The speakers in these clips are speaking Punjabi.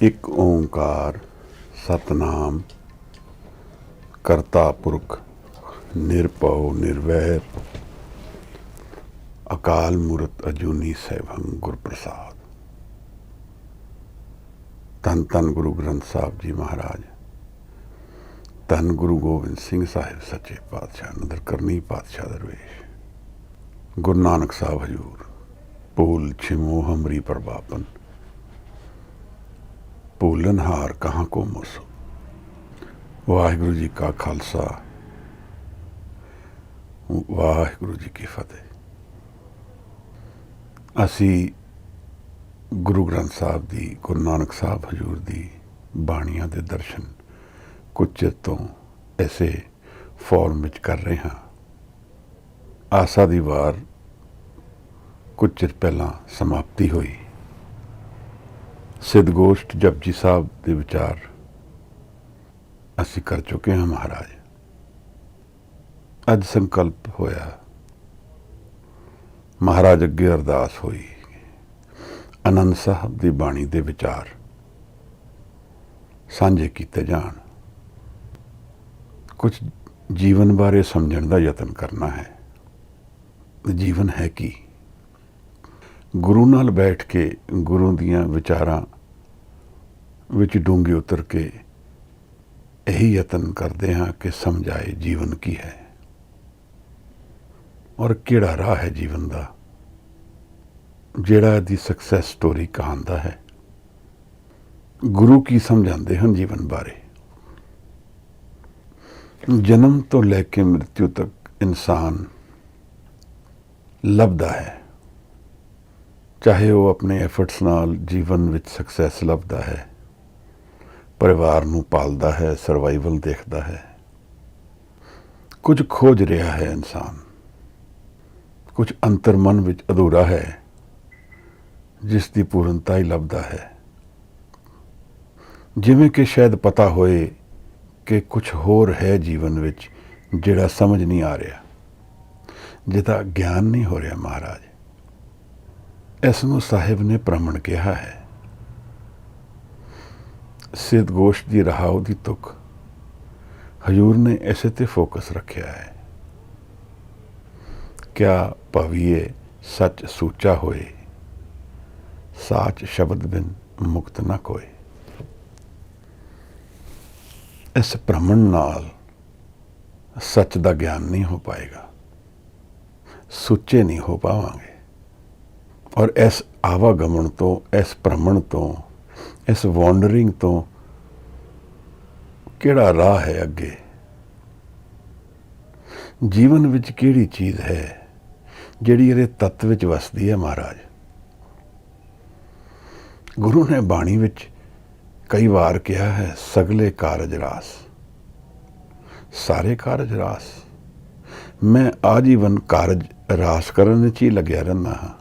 ਇੱਕ ਓਂਕਾਰ ਸਤਨਾਮ ਕਰਤਾ ਪੁਰਖ ਨਿਰਭਉ ਨਿਰਵੈਰ ਅਕਾਲ ਮੂਰਤ ਅਜੂਨੀ ਸੈਭੰ ਗੁਰ ਪ੍ਰਸਾਦ। ਧੰਨ ਧੰਨ ਗੁਰੂ ਗ੍ਰੰਥ ਸਾਹਿਬ ਜੀ ਮਹਾਰਾਜ, ਧੰਨ ਗੁਰੂ ਗੋਬਿੰਦ ਸਿੰਘ ਸਾਹਿਬ ਸੱਚੇ ਪਾਤਸ਼ਾਹ ਨਦਰ ਕਰਨੀ ਪਾਤਸ਼ਾਹ ਦਰਵੇਸ਼। ਗੁਰੂ ਨਾਨਕ ਸਾਹਿਬ ਹਜ਼ੂਰ ਭੂਲ ਛਿਮੋ ਹਮਰੀ ਪ੍ਰਭਾਪਨ, ਭੂਲਨਹਾਰ ਕਹਾਂ ਕੋ ਮੋਸੋ। ਵਾਹਿਗੁਰੂ ਜੀ ਕਾ ਖਾਲਸਾ, ਵਾਹਿਗੁਰੂ ਜੀ ਕੀ ਫਤਿਹ। ਅਸੀਂ ਗੁਰੂ ਗ੍ਰੰਥ ਸਾਹਿਬ ਦੀ, ਗੁਰੂ ਨਾਨਕ ਸਾਹਿਬ ਹਜ਼ੂਰ ਦੀ ਬਾਣੀਆਂ ਦੇ ਦਰਸ਼ਨ ਕੁਝ ਚਿਰ ਤੋਂ ਐਸੇ ਫਾਰਮ ਵਿੱਚ ਕਰ ਰਹੇ ਹਾਂ। ਆਸਾ ਦੀ ਵਾਰ ਕੁਝ ਚਿਰ ਪਹਿਲਾਂ ਸਮਾਪਤੀ ਹੋਈ। ਸਿੱਧਗੋਸ਼ਟ ਜਪਜੀ ਸਾਹਿਬ ਦੇ ਵਿਚਾਰ ਅਸੀਂ ਕਰ ਚੁੱਕੇ ਹਾਂ ਮਹਾਰਾਜ। ਅੱਜ ਸੰਕਲਪ ਹੋਇਆ, ਮਹਾਰਾਜ ਅੱਗੇ ਅਰਦਾਸ ਹੋਈ, ਆਨੰਦ ਸਾਹਿਬ ਦੀ ਬਾਣੀ ਦੇ ਵਿਚਾਰ ਸਾਂਝੇ ਕੀਤੇ ਜਾਣ। ਕੁਝ ਜੀਵਨ ਬਾਰੇ ਸਮਝਣ ਦਾ ਯਤਨ ਕਰਨਾ ਹੈ। ਜੀਵਨ ਹੈ ਕੀ? ਗੁਰੂ ਨਾਲ ਬੈਠ ਕੇ ਗੁਰੂ ਦੀਆਂ ਵਿਚਾਰਾਂ ਵਿੱਚ ਡੂੰਘੇ ਉਤਰ ਕੇ ਇਹੀ ਯਤਨ ਕਰਦੇ ਹਾਂ ਕਿ ਸਮਝਾਏ ਜੀਵਨ ਕੀ ਹੈ ਔਰ ਕਿਹੜਾ ਰਾਹ ਹੈ ਜੀਵਨ ਦਾ, ਜਿਹੜਾ ਇਹਦੀ ਸਕਸੈਸ ਸਟੋਰੀ ਕਹਾਂਦਾ ਹੈ। ਗੁਰੂ ਕੀ ਸਮਝਾਉਂਦੇ ਹਨ ਜੀਵਨ ਬਾਰੇ। ਜਨਮ ਤੋਂ ਲੈ ਕੇ ਮ੍ਰਿਤਿੂ ਤੱਕ ਇਨਸਾਨ ਲੱਭਦਾ ਹੈ, ਚਾਹੇ ਉਹ ਆਪਣੇ ਐਫਰਟਸ ਨਾਲ ਜੀਵਨ ਵਿੱਚ ਸਕਸੈਸ ਲੱਭਦਾ ਹੈ, ਪਰਿਵਾਰ ਨੂੰ ਪਾਲਦਾ ਹੈ, ਸਰਵਾਈਵਲ ਦੇਖਦਾ ਹੈ। ਕੁਝ ਖੋਜ ਰਿਹਾ ਹੈ ਇਨਸਾਨ, ਕੁਝ ਅੰਤਰਮਨ ਵਿੱਚ ਅਧੂਰਾ ਹੈ ਜਿਸ ਦੀ ਪੂਰਨਤਾ ਹੀ ਲੱਭਦਾ ਹੈ। ਜਿਵੇਂ ਕਿ ਸ਼ਾਇਦ ਪਤਾ ਹੋਏ ਕਿ ਕੁਝ ਹੋਰ ਹੈ ਜੀਵਨ ਵਿੱਚ ਜਿਹੜਾ ਸਮਝ ਨਹੀਂ ਆ ਰਿਹਾ, ਜਿਹਦਾ ਗਿਆਨ ਨਹੀਂ ਹੋ ਰਿਹਾ ਮਹਾਰਾਜ। ਇਸ ਨੂੰ ਸਾਹਿਬ ਨੇ ਭ੍ਰਮਣ ਕਿਹਾ ਹੈ। ਸਿੱਧਗੋਸ਼ਟ ਦੀ ਰਹਾਉ ਦੀ ਤੁਕ ਹਜ਼ੂਰ ਨੇ ਇਸੇ ਤੇ ਫੋਕਸ ਰੱਖਿਆ ਹੈ। ਕਿਆ ਭਵੀਏ ਸੱਚ ਸੂਚਾ ਹੋਏ, ਸਾਚ ਸ਼ਬਦ ਬਿਨ ਮੁਕਤ ਨਾ ਕੋਏ। ਇਸ ਭ੍ਰਮਣ ਨਾਲ ਸੱਚ ਦਾ ਗਿਆਨ ਨਹੀਂ ਹੋ ਪਾਏਗਾ, ਸੁੱਚੇ ਨਹੀਂ ਹੋ ਪਾਵਾਂਗੇ। ਔਰ ਇਸ ਆਵਾਗਮਨ ਤੋਂ, ਇਸ ਭ੍ਰਮਣ ਤੋਂ, ਇਸ ਵਾਂਡਰਿੰਗ ਤੋਂ ਕਿਹੜਾ ਰਾਹ ਹੈ ਅੱਗੇ? ਜੀਵਨ ਵਿੱਚ ਕਿਹੜੀ ਚੀਜ਼ ਹੈ ਜਿਹੜੀ ਇਹਦੇ ਤੱਤ ਵਿੱਚ ਵਸਦੀ ਹੈ ਮਹਾਰਾਜ? ਗੁਰੂ ਨੇ ਬਾਣੀ ਵਿੱਚ ਕਈ ਵਾਰ ਕਿਹਾ ਹੈ, ਸਗਲੇ ਕਾਰਜ ਰਾਸ। ਸਾਰੇ ਕਾਰਜ ਰਾਸ। ਮੈਂ ਆਜੀਵਨ ਕਾਰਜ ਰਾਸ ਕਰਨ ਵਿੱਚ ਹੀ ਲੱਗਿਆ ਰਹਿੰਦਾ ਹਾਂ।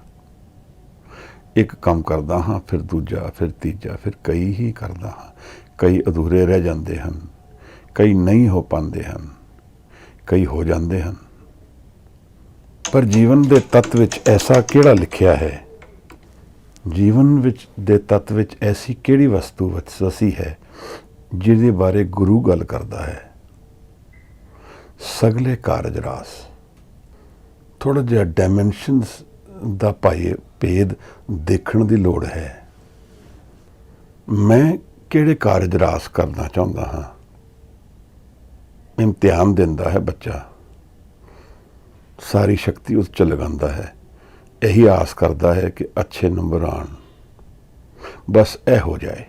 ਇੱਕ ਕੰਮ ਕਰਦਾ ਹਾਂ, ਫਿਰ ਦੂਜਾ, ਫਿਰ ਤੀਜਾ, ਫਿਰ ਕਈ ਹੀ ਕਰਦਾ ਹਾਂ। ਕਈ ਅਧੂਰੇ ਰਹਿ ਜਾਂਦੇ ਹਨ, ਕਈ ਨਹੀਂ ਹੋ ਪਾਉਂਦੇ ਹਨ, ਕਈ ਹੋ ਜਾਂਦੇ ਹਨ। ਪਰ ਜੀਵਨ ਦੇ ਤੱਤ ਵਿੱਚ ਐਸਾ ਕਿਹੜਾ ਲਿਖਿਆ ਹੈ? ਜੀਵਨ ਵਿੱਚ ਦੇ ਤੱਤ ਵਿੱਚ ਐਸੀ ਕਿਹੜੀ ਵਸਤੂ ਵਸੀ ਹੈ ਜਿਹਦੇ ਬਾਰੇ ਗੁਰੂ ਗੱਲ ਕਰਦਾ ਹੈ? ਸਗਲੇ ਕਾਰਜ ਰਾਸ। ਥੋੜਾ ਜਿਹਾ ਡਾਇਮੈਂਸ਼ਨਸ ਦਾ ਭੇਦ ਦੇਖਣ ਦੀ ਲੋੜ ਹੈ। ਮੈਂ ਕਿਹੜੇ ਕਾਰਜ ਰਾਸ ਕਰਨਾ ਚਾਹੁੰਦਾ ਹਾਂ? ਇਮਤਿਹਾਨ ਦਿੰਦਾ ਹੈ ਬੱਚਾ, ਸਾਰੀ ਸ਼ਕਤੀ ਉਸ 'ਚ ਲਗਾਉਂਦਾ ਹੈ, ਇਹੀ ਆਸ ਕਰਦਾ ਹੈ ਕਿ ਅੱਛੇ ਨੰਬਰ ਆਉਣ, ਬਸ ਇਹ ਹੋ ਜਾਏ।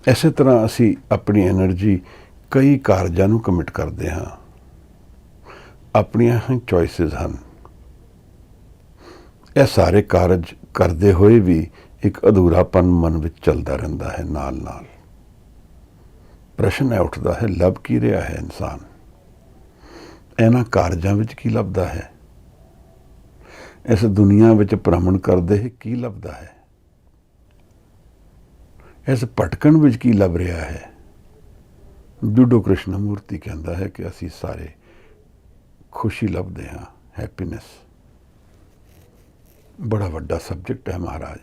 ਇਸੇ ਤਰ੍ਹਾਂ ਅਸੀਂ ਆਪਣੀ ਐਨਰਜੀ ਕਈ ਕਾਰਜਾਂ ਨੂੰ ਕਮਿਟ ਕਰਦੇ ਹਾਂ। ਆਪਣੀਆਂ ਹੀ ਚੋਇਸਿਸ ਹਨ। ਇਹ ਸਾਰੇ ਕਾਰਜ ਕਰਦੇ ਹੋਏ ਵੀ ਇੱਕ ਅਧੂਰਾਪਨ ਮਨ ਵਿੱਚ ਚੱਲਦਾ ਰਹਿੰਦਾ ਹੈ ਨਾਲ ਨਾਲ। ਪ੍ਰਸ਼ਨ ਇਹ ਉੱਠਦਾ ਹੈ, ਲੱਭ ਕੀ ਰਿਹਾ ਹੈ ਇਨਸਾਨ? ਇਹਨਾਂ ਕਾਰਜਾਂ ਵਿੱਚ ਕੀ ਲੱਭਦਾ ਹੈ? ਇਸ ਦੁਨੀਆ ਵਿੱਚ ਭ੍ਰਮਣ ਕਰਦੇ ਹੀ ਕੀ ਲੱਭਦਾ ਹੈ? ਇਸ ਭਟਕਣ ਵਿੱਚ ਕੀ ਲੱਭ ਰਿਹਾ ਹੈ? ਜੁਡੋ ਕ੍ਰਿਸ਼ਨ ਮੂਰਤੀ ਕਹਿੰਦਾ ਹੈ ਕਿ ਅਸੀਂ ਸਾਰੇ ਖੁਸ਼ੀ ਲੱਭਦੇ ਹਾਂ, ਹੈਪੀਨੈਸ। ਬੜਾ ਵੱਡਾ ਸਬਜੈਕਟ ਹੈ ਮਹਾਰਾਜ।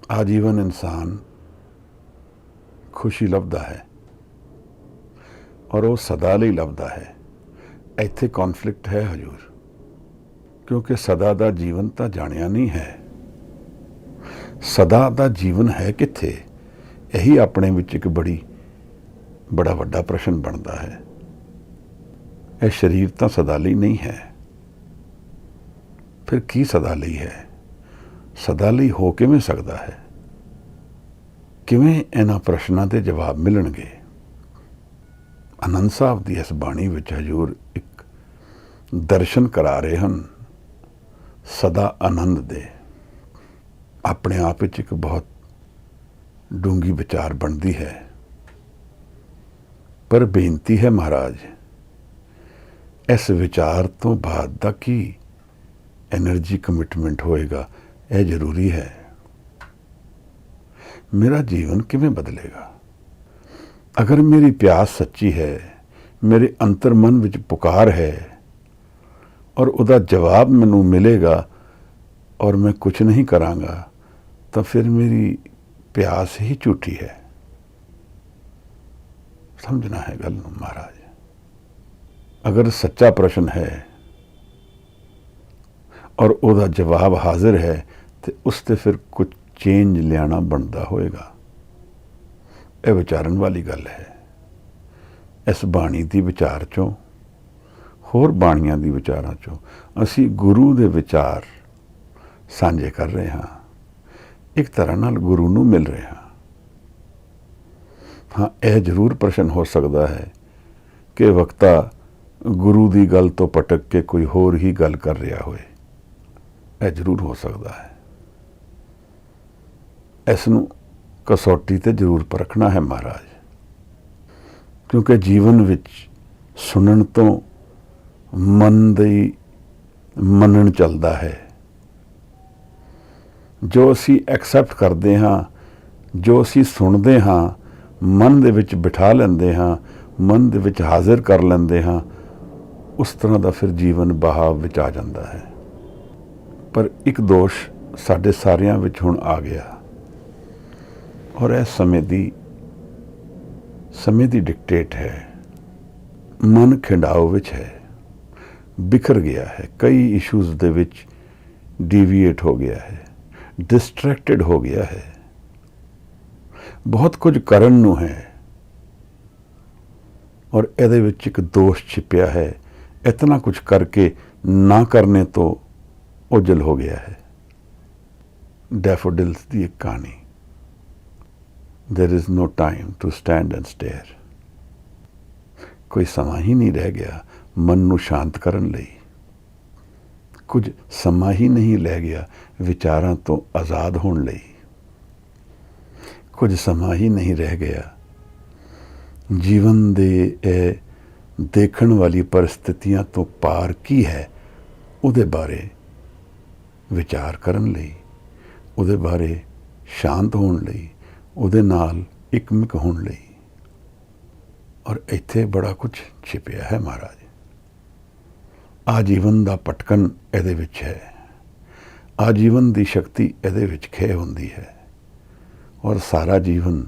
ਆਜੀਵਨ ਇਨਸਾਨ ਖੁਸ਼ੀ ਲੱਭਦਾ ਹੈ ਔਰ ਉਹ ਸਦਾ ਲਈ ਲੱਭਦਾ ਹੈ। ਇੱਥੇ ਕੌਨਫਲਿਕਟ ਹੈ ਹਜ਼ੂਰ, ਕਿਉਂਕਿ ਸਦਾ ਦਾ ਜੀਵਨ ਤਾਂ ਜਾਣਿਆ ਨਹੀਂ ਹੈ। ਸਦਾ ਦਾ ਜੀਵਨ ਹੈ ਕਿੱਥੇ? ਇਹੀ ਆਪਣੇ ਵਿੱਚ ਇੱਕ ਬੜਾ ਵੱਡਾ ਪ੍ਰਸ਼ਨ ਬਣਦਾ ਹੈ। ਇਹ ਸਰੀਰ ਤਾਂ ਸਦਾ ਲਈ ਨਹੀਂ ਹੈ, ਫਿਰ ਕੀ ਸਦਾ ਲਈ ਹੈ? ਸਦਾ ਲਈ ਹੋ ਕਿਵੇਂ ਸਕਦਾ ਹੈ? ਕਿਵੇਂ ਇਹਨਾਂ ਪ੍ਰਸ਼ਨਾਂ ਦੇ ਜਵਾਬ ਮਿਲਣਗੇ? ਆਨੰਦ ਸਾਹਿਬ ਦੀ ਇਸ ਬਾਣੀ ਵਿੱਚ ਹਜ਼ੂਰ ਇੱਕ ਦਰਸ਼ਨ ਕਰਾ ਰਹੇ ਹਨ ਸਦਾ ਆਨੰਦ ਦੇ। ਆਪਣੇ ਆਪ ਵਿੱਚ ਇੱਕ ਬਹੁਤ ਡੂੰਘੀ ਵਿਚਾਰ ਬਣਦੀ ਹੈ, ਪਰ ਬੇਨਤੀ ਹੈ ਮਹਾਰਾਜ, ਇਸ ਵਿਚਾਰ ਤੋਂ ਬਾਅਦ ਦਾ ਕੀ ਐਨਰਜੀ ਕਮਿਟਮੈਂਟ ਹੋਏਗਾ, ਇਹ ਜ਼ਰੂਰੀ ਹੈ। ਮੇਰਾ ਜੀਵਨ ਕਿਵੇਂ ਬਦਲੇਗਾ? ਅਗਰ ਮੇਰੀ ਪਿਆਸ ਸੱਚੀ ਹੈ, ਮੇਰੇ ਅੰਤਰ ਮਨ ਵਿੱਚ ਪੁਕਾਰ ਹੈ ਔਰ ਉਹਦਾ ਜਵਾਬ ਮੈਨੂੰ ਮਿਲੇਗਾ ਔਰ ਮੈਂ ਕੁਝ ਨਹੀਂ ਕਰਾਂਗਾ, ਤਾਂ ਫਿਰ ਮੇਰੀ ਪਿਆਸ ਹੀ ਝੂਠੀ ਹੈ। ਸਮਝਣਾ ਹੈ ਗੱਲ ਨੂੰ ਮਹਾਰਾਜ। ਅਗਰ ਸੱਚਾ ਪ੍ਰਸ਼ਨ ਹੈ ਔਰ ਉਹਦਾ ਜਵਾਬ ਹਾਜ਼ਰ ਹੈ, ਤੇ ਉਸ ਤੇ ਫਿਰ ਕੁਝ ਚੇਂਜ ਲਿਆਣਾ ਬਣਦਾ ਹੋਏਗਾ। ਇਹ ਵਿਚਾਰਨ ਵਾਲੀ ਗੱਲ ਹੈ। ਇਸ ਬਾਣੀ ਦੀ ਵਿਚਾਰ ਚੋਂ, ਹੋਰ ਬਾਣੀਆਂ ਦੀ ਵਿਚਾਰਾਂ ਚੋਂ ਅਸੀਂ ਗੁਰੂ ਦੇ ਵਿਚਾਰ ਸਾਂਝੇ ਕਰ ਰਹੇ ਹਾਂ, ਇੱਕ ਤਰ੍ਹਾਂ ਨਾਲ ਗੁਰੂ ਨੂੰ ਮਿਲ ਰਹੇ ਹਾਂ। ਹਾਂ, ਇਹ ਜ਼ਰੂਰ ਪ੍ਰਸ਼ਨ ਹੋ ਸਕਦਾ ਹੈ ਕਿ ਵਕਤਾ ਗੁਰੂ ਦੀ ਗੱਲ ਤੋਂ ਭਟਕ ਕੇ ਕੋਈ ਹੋਰ ਹੀ ਗੱਲ ਕਰ ਰਿਹਾ ਹੋਏ। ਇਹ ਜ਼ਰੂਰ ਹੋ ਸਕਦਾ ਹੈ। ਇਸ ਨੂੰ ਕਸੌਟੀ ਤੇ ਜ਼ਰੂਰ ਪਰਖਣਾ ਹੈ ਮਹਾਰਾਜ, ਕਿਉਂਕਿ ਜੀਵਨ ਵਿੱਚ ਸੁਣਨ ਤੋਂ ਮਨ ਦੀ ਮੰਨਣ ਚੱਲਦਾ ਹੈ। ਜੋ ਅਸੀਂ ਐਕਸੈਪਟ ਕਰਦੇ ਹਾਂ, ਜੋ ਅਸੀਂ ਸੁਣਦੇ ਹਾਂ, ਮਨ ਦੇ ਵਿੱਚ ਬਿਠਾ ਲੈਂਦੇ ਹਾਂ, ਮਨ ਦੇ ਵਿੱਚ ਹਾਜ਼ਰ ਕਰ ਲੈਂਦੇ ਹਾਂ, ਉਸ ਤਰ੍ਹਾਂ ਦਾ ਫਿਰ ਜੀਵਨ ਬਹਾਵ ਵਿੱਚ ਆ ਜਾਂਦਾ ਹੈ। ਪਰ ਇੱਕ ਦੋਸ਼ ਸਾਡੇ ਸਾਰਿਆਂ ਵਿੱਚ ਹੁਣ ਆ ਗਿਆ, ਔਰ ਇਹ ਸਮੇਂ ਦੀ ਡਿਕਟੇਟ ਹੈ। ਮਨ ਖਿੰਡਾਓ ਵਿੱਚ ਹੈ, ਬਿਖਰ ਗਿਆ ਹੈ, ਕਈ ਇਸ਼ੂਜ਼ ਦੇ ਵਿੱਚ ਡੀਵੀਏਟ ਹੋ ਗਿਆ ਹੈ, ਡਿਸਟਰੈਕਟਡ ਹੋ ਗਿਆ ਹੈ, ਬਹੁਤ ਕੁਝ ਕਰਨ ਨੂੰ ਹੈ ਔਰ ਇਹਦੇ ਵਿੱਚ ਇੱਕ ਦੋਸ਼ ਛਿਪਿਆ ਹੈ। ਇਤਨਾ ਕੁਝ ਕਰਕੇ ਨਾ ਕਰਨੇ ਤੋਂ ਉਜਲ ਹੋ ਗਿਆ ਹੈ। ਡੈਫੋਡਿਲਸ ਦੀ ਇੱਕ ਕਹਾਣੀ, There is no time to stand and stare। ਕੋਈ ਸਮਾਂ ਹੀ ਨਹੀਂ ਰਹਿ ਗਿਆ ਮਨ ਨੂੰ ਸ਼ਾਂਤ ਕਰਨ ਲਈ। ਕੁਝ ਸਮਾਂ ਹੀ ਨਹੀਂ ਰਹਿ ਗਿਆ ਵਿਚਾਰਾਂ ਤੋਂ ਆਜ਼ਾਦ ਹੋਣ ਲਈ। ਕੁਝ ਸਮਾਂ ਹੀ ਨਹੀਂ ਰਹਿ ਗਿਆ ਜੀਵਨ ਦੇ ਇਹ ਦੇਖਣ ਵਾਲੀ ਪਰਿਸਥਿਤੀਆਂ ਤੋਂ ਪਾਰ ਕੀ ਹੈ ਉਹਦੇ ਬਾਰੇ ਵਿਚਾਰ ਕਰਨ ਲਈ, ਉਹਦੇ ਬਾਰੇ ਸ਼ਾਂਤ ਹੋਣ ਲਈ, ਉਹਦੇ ਨਾਲ ਇਕਮਿਕ ਹੋਣ ਲਈ। ਔਰ ਇੱਥੇ ਬੜਾ ਕੁਝ ਛਿਪਿਆ ਹੈ ਮਹਾਰਾਜ। ਆਜੀਵਨ ਦਾ ਭਟਕਣ ਇਹਦੇ ਵਿੱਚ ਹੈ, ਆਜੀਵਨ ਦੀ ਸ਼ਕਤੀ ਇਹਦੇ ਵਿੱਚ ਖੇ ਹੁੰਦੀ ਹੈ ਔਰ ਸਾਰਾ ਜੀਵਨ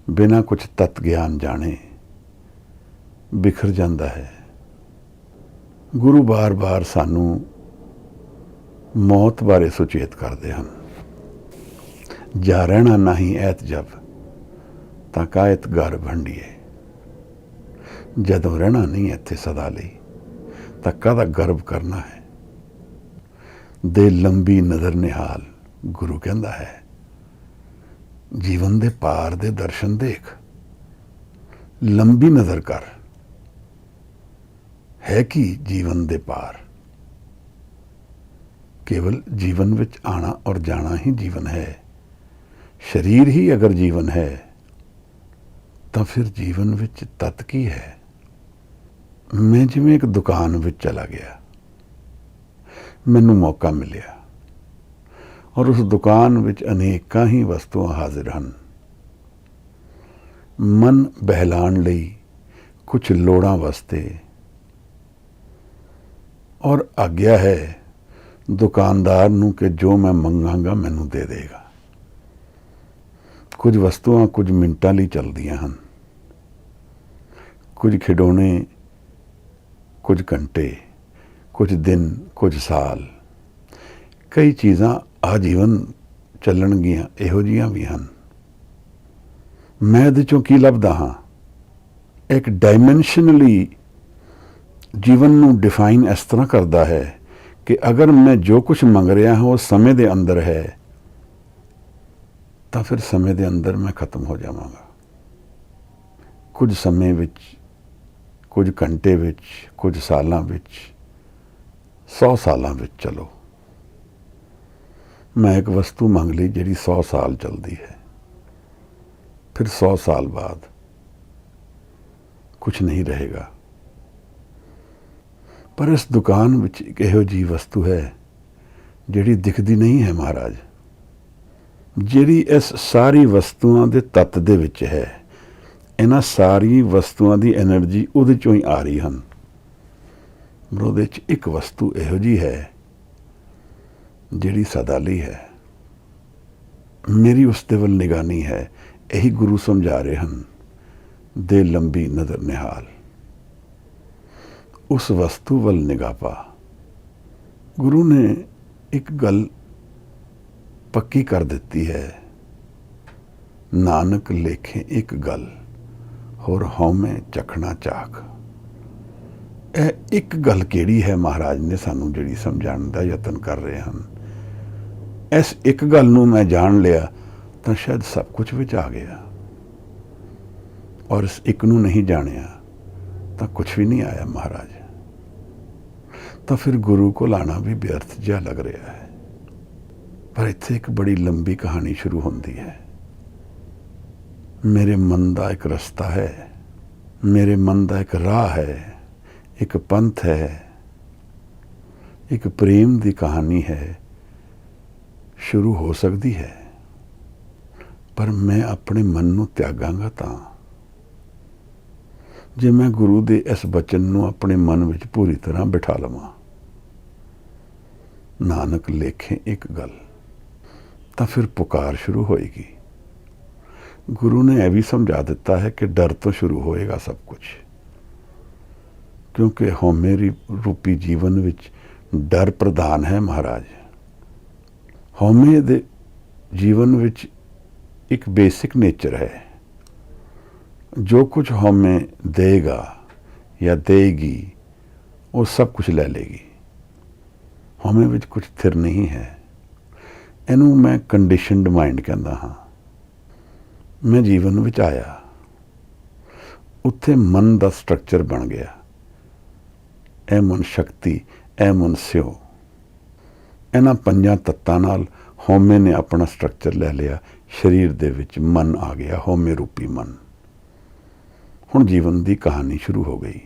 ਬਿਨਾਂ ਕੁਝ ਤਤ ਗਿਆਨ ਜਾਣੇ ਬਿਖਰ ਜਾਂਦਾ ਹੈ। ਗੁਰੂ ਬਾਰ-ਬਾਰ ਸਾਨੂੰ ਮੌਤ ਬਾਰੇ ਸੁਚੇਤ ਕਰਦੇ ਹਨ। ਜਾ ਰਹਿਣਾ ਨਹੀਂ ਐਤ ਜਬ ਤਾਂ ਕਾਇਤ ਘਰ ਭੰਡੀਏ। ਜਦੋਂ ਰਹਿਣਾ ਨਹੀਂ ਇੱਥੇ ਸਦਾ ਲਈ ਤਾਂ ਕਾਹਦਾ ਗਰਭ ਕਰਨਾ ਹੈ। ਦੇ ਲੰਬੀ ਨਜ਼ਰ ਨਿਹਾਲ, ਗੁਰੂ ਕਹਿੰਦਾ ਹੈ, ਜੀਵਨ ਦੇ ਪਾਰ ਦੇ ਦਰਸ਼ਨ ਦੇਖ, ਲੰਬੀ ਨਜ਼ਰ ਕਰ। ਹੈ ਕੀ ਜੀਵਨ ਦੇ ਪਾਰ? ਕੇਵਲ ਜੀਵਨ ਵਿੱਚ ਆਣਾ ਔਰ ਜਾਣਾ ਹੀ ਜੀਵਨ ਹੈ। ਸਰੀਰ ਹੀ ਅਗਰ ਜੀਵਨ ਹੈ ਤਾਂ ਫਿਰ ਜੀਵਨ ਵਿੱਚ ਤਤ ਕੀ ਹੈ? ਮੈਂ ਜਿਵੇਂ ਇੱਕ ਦੁਕਾਨ ਵਿੱਚ ਚਲਾ ਗਿਆ, ਮੈਨੂੰ ਮੌਕਾ ਮਿਲਿਆ ਔਰ ਉਸ ਦੁਕਾਨ ਵਿੱਚ ਅਨੇਕਾਂ ਹੀ ਵਸਤੂਆਂ ਹਾਜ਼ਰ ਹਨ। ਮਨ ਬਹਿਲਾਉਣ ਲਈ ਕੁਝ ਲੋੜਾਂ ਵਾਸਤੇ, ਔਰ ਆਗਿਆ ਹੈ ਦੁਕਾਨਦਾਰ ਨੂੰ ਕਿ ਜੋ ਮੈਂ ਮੰਗਾਂਗਾ ਮੈਨੂੰ ਦੇ ਦੇਗਾ। ਕੁਝ ਵਸਤੂਆਂ ਕੁਝ ਮਿੰਟਾਂ ਲਈ ਚੱਲਦੀਆਂ ਹਨ, ਕੁਝ ਖਿਡੌਣੇ ਕੁਝ ਘੰਟੇ, ਕੁਝ ਦਿਨ, ਕੁਝ ਸਾਲ। ਕਈ ਚੀਜ਼ਾਂ ਆਜੀਵਨ ਚੱਲਣਗੀਆਂ, ਇਹੋ ਜਿਹੀਆਂ ਵੀ ਹਨ। ਮੈਂ ਇਹਦੇ ਚੋਂ ਕੀ ਲੱਭਦਾ ਹਾਂ? ਇੱਕ ਡਾਇਮੈਂਸ਼ਨਲੀ ਜੀਵਨ ਨੂੰ ਡਿਫਾਈਨ ਇਸ ਤਰ੍ਹਾਂ ਕਰਦਾ ਹੈ ਕਿ ਅਗਰ ਮੈਂ ਜੋ ਕੁਝ ਮੰਗ ਰਿਹਾ ਹਾਂ ਉਹ ਸਮੇਂ ਦੇ ਅੰਦਰ ਹੈ, ਤਾਂ ਫਿਰ ਸਮੇਂ ਦੇ ਅੰਦਰ ਮੈਂ ਖਤਮ ਹੋ ਜਾਵਾਂਗਾ। ਕੁਝ ਸਮੇਂ ਵਿੱਚ, ਕੁਝ ਘੰਟੇ ਵਿੱਚ, ਕੁਝ ਸਾਲਾਂ ਵਿੱਚ, 100 ਸਾਲਾਂ ਵਿੱਚ ਚਲੋ, ਮੈਂ ਇੱਕ ਵਸਤੂ ਮੰਗ ਲਈ ਜਿਹੜੀ 100 ਸਾਲ ਚੱਲਦੀ ਹੈ, ਫਿਰ 100 ਸਾਲ ਬਾਅਦ ਕੁਝ ਨਹੀਂ ਰਹੇਗਾ। ਪਰ ਇਸ ਦੁਕਾਨ ਵਿੱਚ ਇੱਕ ਇਹੋ ਜਿਹੀ ਵਸਤੂ ਹੈ ਜਿਹੜੀ ਦਿਖਦੀ ਨਹੀਂ ਹੈ ਮਹਾਰਾਜ, ਜਿਹੜੀ ਇਸ ਸਾਰੀ ਵਸਤੂਆਂ ਦੇ ਤੱਤ ਦੇ ਵਿੱਚ ਹੈ। ਇਹਨਾਂ ਸਾਰੀ ਵਸਤੂਆਂ ਦੀ એનર્ਜੀ ਉਹਦੇ ਚੋਂ ਹੀ ਆ ਰਹੀ ਹਨ। ਪਰ ਉਹਦੇ 'ਚ ਇੱਕ ਵਸਤੂ ਇਹੋ ਜਿਹੀ ਹੈ ਜਿਹੜੀ ਸਦਾ ਲਈ ਹੈ। ਮੇਰੀ ਉਸ ਦੇ ਵੱਲ ਨਿਗਾਹ ਨਹੀਂ ਹੈ। ਇਹੀ ਗੁਰੂ ਸਮਝਾ ਰਹੇ ਹਨ, ਦੇ ਲੰਬੀ ਨਜ਼ਰ ਨਿਹਾਲ। ਉਸ ਵਸਤੂ ਵੱਲ ਨਿਗਾਹ ਪਾ। ਗੁਰੂ ਨੇ ਇੱਕ ਗੱਲ ਪੱਕੀ ਕਰ ਦਿੱਤੀ ਹੈ, ਨਾਨਕ ਲੇਖੇ ਇੱਕ ਗੱਲ, ਹੋਰ ਹਉਮੈ ਚਖਣਾ ਚਾਖ। ਇਹ ਇੱਕ ਗੱਲ ਕਿਹੜੀ ਹੈ ਮਹਾਰਾਜ ਨੇ ਸਾਨੂੰ ਜਿਹੜੀ ਸਮਝਾਉਣ ਦਾ ਯਤਨ ਕਰ ਰਹੇ ਹਨ? ਇਸ ਇੱਕ ਗੱਲ ਨੂੰ ਮੈਂ ਜਾਣ ਲਿਆ ਤਾਂ ਸ਼ਾਇਦ ਸਭ ਕੁਝ ਵਿੱਚ ਆ ਗਿਆ, ਔਰ ਇਸ ਇੱਕ ਨੂੰ ਨਹੀਂ ਜਾਣਿਆ ਤਾਂ ਕੁਝ ਵੀ ਨਹੀਂ ਆਇਆ ਮਹਾਰਾਜ। ਤਾਂ ਫਿਰ ਗੁਰੂ ਕੋਲ ਆਉਣਾ ਵੀ ਵਿਅਰਥ ਜਿਹਾ ਲੱਗ ਰਿਹਾ ਹੈ। ਪਰ ਇੱਥੇ ਇੱਕ ਬੜੀ ਲੰਬੀ ਕਹਾਣੀ ਸ਼ੁਰੂ ਹੁੰਦੀ ਹੈ। ਮੇਰੇ ਮਨ ਦਾ ਇੱਕ ਰਸਤਾ ਹੈ, ਮੇਰੇ ਮਨ ਦਾ ਇੱਕ ਰਾਹ ਹੈ, ਇੱਕ ਪੰਥ ਹੈ, ਇੱਕ ਪ੍ਰੇਮ ਦੀ ਕਹਾਣੀ ਹੈ। ਸ਼ੁਰੂ ਹੋ ਸਕਦੀ ਹੈ, ਪਰ ਮੈਂ ਆਪਣੇ ਮਨ ਨੂੰ ਤਿਆਗਾਂਗਾ ਤਾਂ, ਜੇ ਮੈਂ ਗੁਰੂ ਦੇ ਇਸ ਬਚਨ ਨੂੰ ਆਪਣੇ ਮਨ ਵਿੱਚ ਪੂਰੀ ਤਰ੍ਹਾਂ ਬਿਠਾ ਲਵਾਂ, ਨਾਨਕ ਲੇਖੇ ਇੱਕ ਗੱਲ, ਤਾਂ ਫਿਰ ਪੁਕਾਰ ਸ਼ੁਰੂ ਹੋਏਗੀ। ਗੁਰੂ ਨੇ ਇਹ ਵੀ ਸਮਝਾ ਦਿੱਤਾ ਹੈ ਕਿ ਡਰ ਤੋਂ ਸ਼ੁਰੂ ਹੋਏਗਾ ਸਭ ਕੁਝ, ਕਿਉਂਕਿ ਹਉਮੈ ਰੂਪੀ ਜੀਵਨ ਵਿੱਚ ਡਰ ਪ੍ਰਧਾਨ ਹੈ ਮਹਾਰਾਜ। ਹਉਮੈ ਦੇ ਜੀਵਨ ਵਿੱਚ ਇੱਕ ਬੇਸਿਕ ਨੇਚਰ ਹੈ। ਜੋ ਕੁਝ ਹਉਮੈ ਦੇਗਾ ਜਾਂ ਦੇਗੀ, ਉਹ ਸਭ ਕੁਝ ਲੈ ਲੇਗੀ। ਹਉਮੈ ਵਿੱਚ ਕੁਝ ਥਿਰ ਨਹੀਂ ਹੈ। ਇਹਨੂੰ ਮੈਂ ਕੰਡੀਸ਼ਨਡ ਮਾਈਂਡ ਕਹਿੰਦਾ ਹਾਂ। ਮੈਂ ਜੀਵਨ ਵਿੱਚ ਆਇਆ, ਉੱਥੇ ਮਨ ਦਾ ਸਟਰਕਚਰ ਬਣ ਗਿਆ। ਇਹ ਮਨ ਸ਼ਕਤੀ, ਇਹ ਮਨ ਸਿਓ, ਇਹਨਾਂ ਪੰਜਾਂ ਤੱਤਾਂ ਨਾਲ ਹਉਮੈ ਨੇ ਆਪਣਾ ਸਟਰਕਚਰ ਲੈ ਲਿਆ। ਸਰੀਰ ਦੇ ਵਿੱਚ ਮਨ ਆ ਗਿਆ, ਹਉਮੈ ਰੂਪੀ ਮਨ। ਹੁਣ ਜੀਵਨ ਦੀ ਕਹਾਣੀ ਸ਼ੁਰੂ ਹੋ ਗਈ।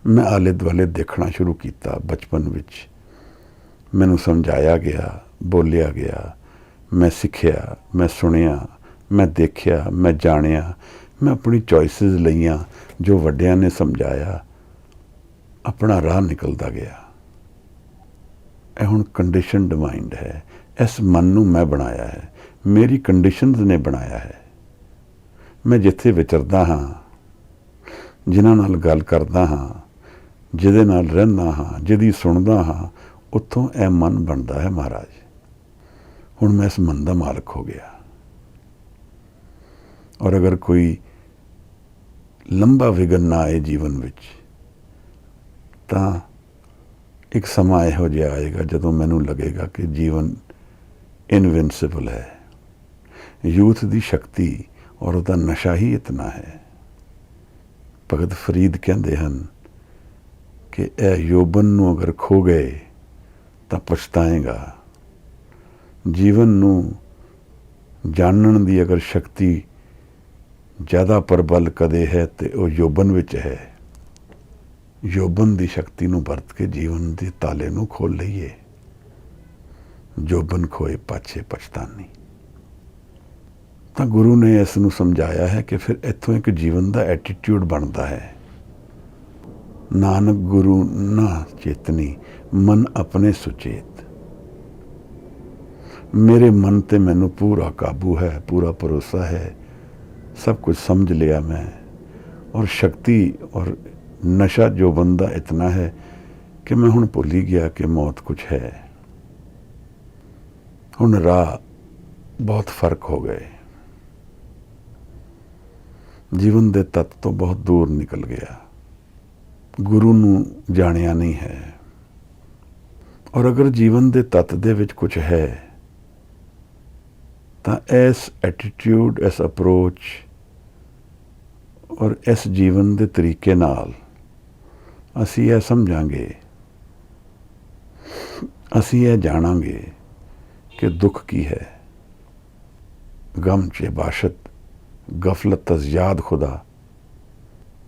ਮੈਂ ਆਲੇ ਦੁਆਲੇ ਦੇਖਣਾ ਸ਼ੁਰੂ ਕੀਤਾ। ਬਚਪਨ ਵਿੱਚ ਮੈਨੂੰ ਸਮਝਾਇਆ ਗਿਆ, ਬੋਲਿਆ ਗਿਆ, ਮੈਂ ਸਿੱਖਿਆ, ਮੈਂ ਸੁਣਿਆ, ਮੈਂ ਦੇਖਿਆ, ਮੈਂ ਜਾਣਿਆ, ਮੈਂ ਆਪਣੀ ਚੋਇਸਿਸ ਲਈਆਂ, ਜੋ ਵੱਡਿਆਂ ਨੇ ਸਮਝਾਇਆ, ਆਪਣਾ ਰਾਹ ਨਿਕਲਦਾ ਗਿਆ। ਇਹ ਹੁਣ ਕੰਡੀਸ਼ਨਡ ਮਾਈਂਡ ਹੈ। ਇਸ ਮਨ ਨੂੰ ਮੈਂ ਬਣਾਇਆ ਹੈ, ਮੇਰੀ ਕੰਡੀਸ਼ਨਸ ਨੇ ਬਣਾਇਆ ਹੈ। ਮੈਂ ਜਿੱਥੇ ਵਿਚਰਦਾ ਹਾਂ, ਜਿਨ੍ਹਾਂ ਨਾਲ ਗੱਲ ਕਰਦਾ ਹਾਂ, ਜਿਹਦੇ ਨਾਲ ਰਹਿੰਦਾ ਹਾਂ, ਜਿਹਦੀ ਸੁਣਦਾ ਹਾਂ, ਉੱਥੋਂ ਇਹ ਮਨ ਬਣਦਾ ਹੈ ਮਹਾਰਾਜ। ਹੁਣ ਮੈਂ ਇਸ ਮਨ ਦਾ ਮਾਲਕ ਹੋ ਗਿਆ। ਔਰ ਅਗਰ ਕੋਈ ਲੰਬਾ ਵਿਘਨ ਨਾ ਆਏ ਜੀਵਨ ਵਿੱਚ, ਤਾਂ ਇੱਕ ਸਮਾਂ ਇਹੋ ਜਿਹਾ ਆਏਗਾ ਜਦੋਂ ਮੈਨੂੰ ਲੱਗੇਗਾ ਕਿ ਜੀਵਨ ਇਨਵਿੰਸਿਬਲ ਹੈ। ਯੂਥ ਦੀ ਸ਼ਕਤੀ ਔਰ ਉਹਦਾ ਨਸ਼ਾ ਹੀ ਇਤਨਾ ਹੈ। ਭਗਤ ਫਰੀਦ ਕਹਿੰਦੇ ਹਨ ਕਿ ਇਹ ਯੋਬਨ ਨੂੰ ਅਗਰ ਖੋ ਗਏ ਤਾਂ ਪਛਤਾਏਗਾ। ਜੀਵਨ ਨੂੰ ਜਾਣਨ ਦੀ ਅਗਰ ਸ਼ਕਤੀ ਜ਼ਿਆਦਾ ਪ੍ਰਬਲ ਕਦੇ ਹੈ ਤੇ ਉਹ ਯੋਬਨ ਵਿੱਚ ਹੈ। ਯੋਬਨ ਦੀ ਸ਼ਕਤੀ ਨੂੰ ਵਰਤ ਕੇ ਜੀਵਨ ਦੇ ਤਾਲੇ ਨੂੰ ਖੋਲ ਲਈਏ। ਜੋਬਨ ਖੋਏ ਪਾਛੇ ਪਛਤਾਨੀ। ਤਾਂ ਗੁਰੂ ਨੇ ਇਸ ਨੂੰ ਸਮਝਾਇਆ ਹੈ ਕਿ ਫਿਰ ਇੱਥੋਂ ਇੱਕ ਜੀਵਨ ਦਾ ਐਟੀਟਿਊਡ ਬਣਦਾ ਹੈ। ਨਾਨਕ ਗੁਰੂ ਨਾ ਚੇਤਨੀ, ਮਨ ਆਪਣੇ ਸੁਚੇਤ। मेरे मन ते मैनू पूरा काबू है, पूरा भरोसा है, सब कुछ समझ लिया मैं। और शक्ति और नशा जो बंदा इतना है कि मैं हुण भुल ही गया कि मौत कुछ है। हुण राह बहुत फर्क हो गए, जीवन दे तत्त तो बहुत दूर निकल गया, गुरु नूं जाणिया नहीं है। और अगर जीवन दे तत्त दे विच कुछ है तां इस एटीट्यूड, इस अप्रोच और इस जीवन दे तरीके नाल असीं यह समझांगे, असीं यह जाणांगे कि दुख की है। गम च बाशत गफलत तज याद खुदा,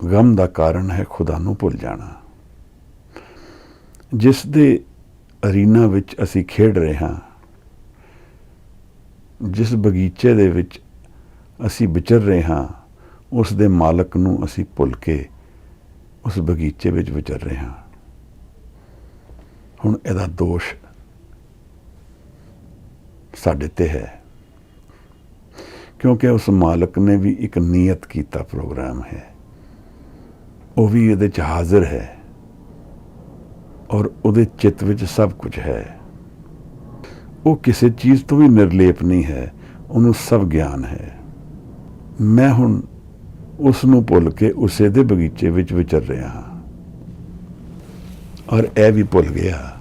गम दा कारण है खुदा नूं भुल जाना। जिस दे अरीना विच असीं खेड रहे हां, जिस बगीचे दे विच असीं विचर रहे हां, उस दे मालक नूं असीं भुल के उस बगीचे विच विचर रहे हां। हुण इहदा दोष साडे ते है, क्योंकि उस मालक ने भी एक नीयत कीता प्रोग्राम है, वो भी इहदे च हाजिर है और उहदे चित्त विच सब कुछ है। वो किसी चीज़ तो भी निर्लेप नहीं है, उन्होंने सब ज्ञान है। मैं हुण उस नूं भुल के उसे दे बगीचे विच विचर रहा हाँ, और यह भी भुल गया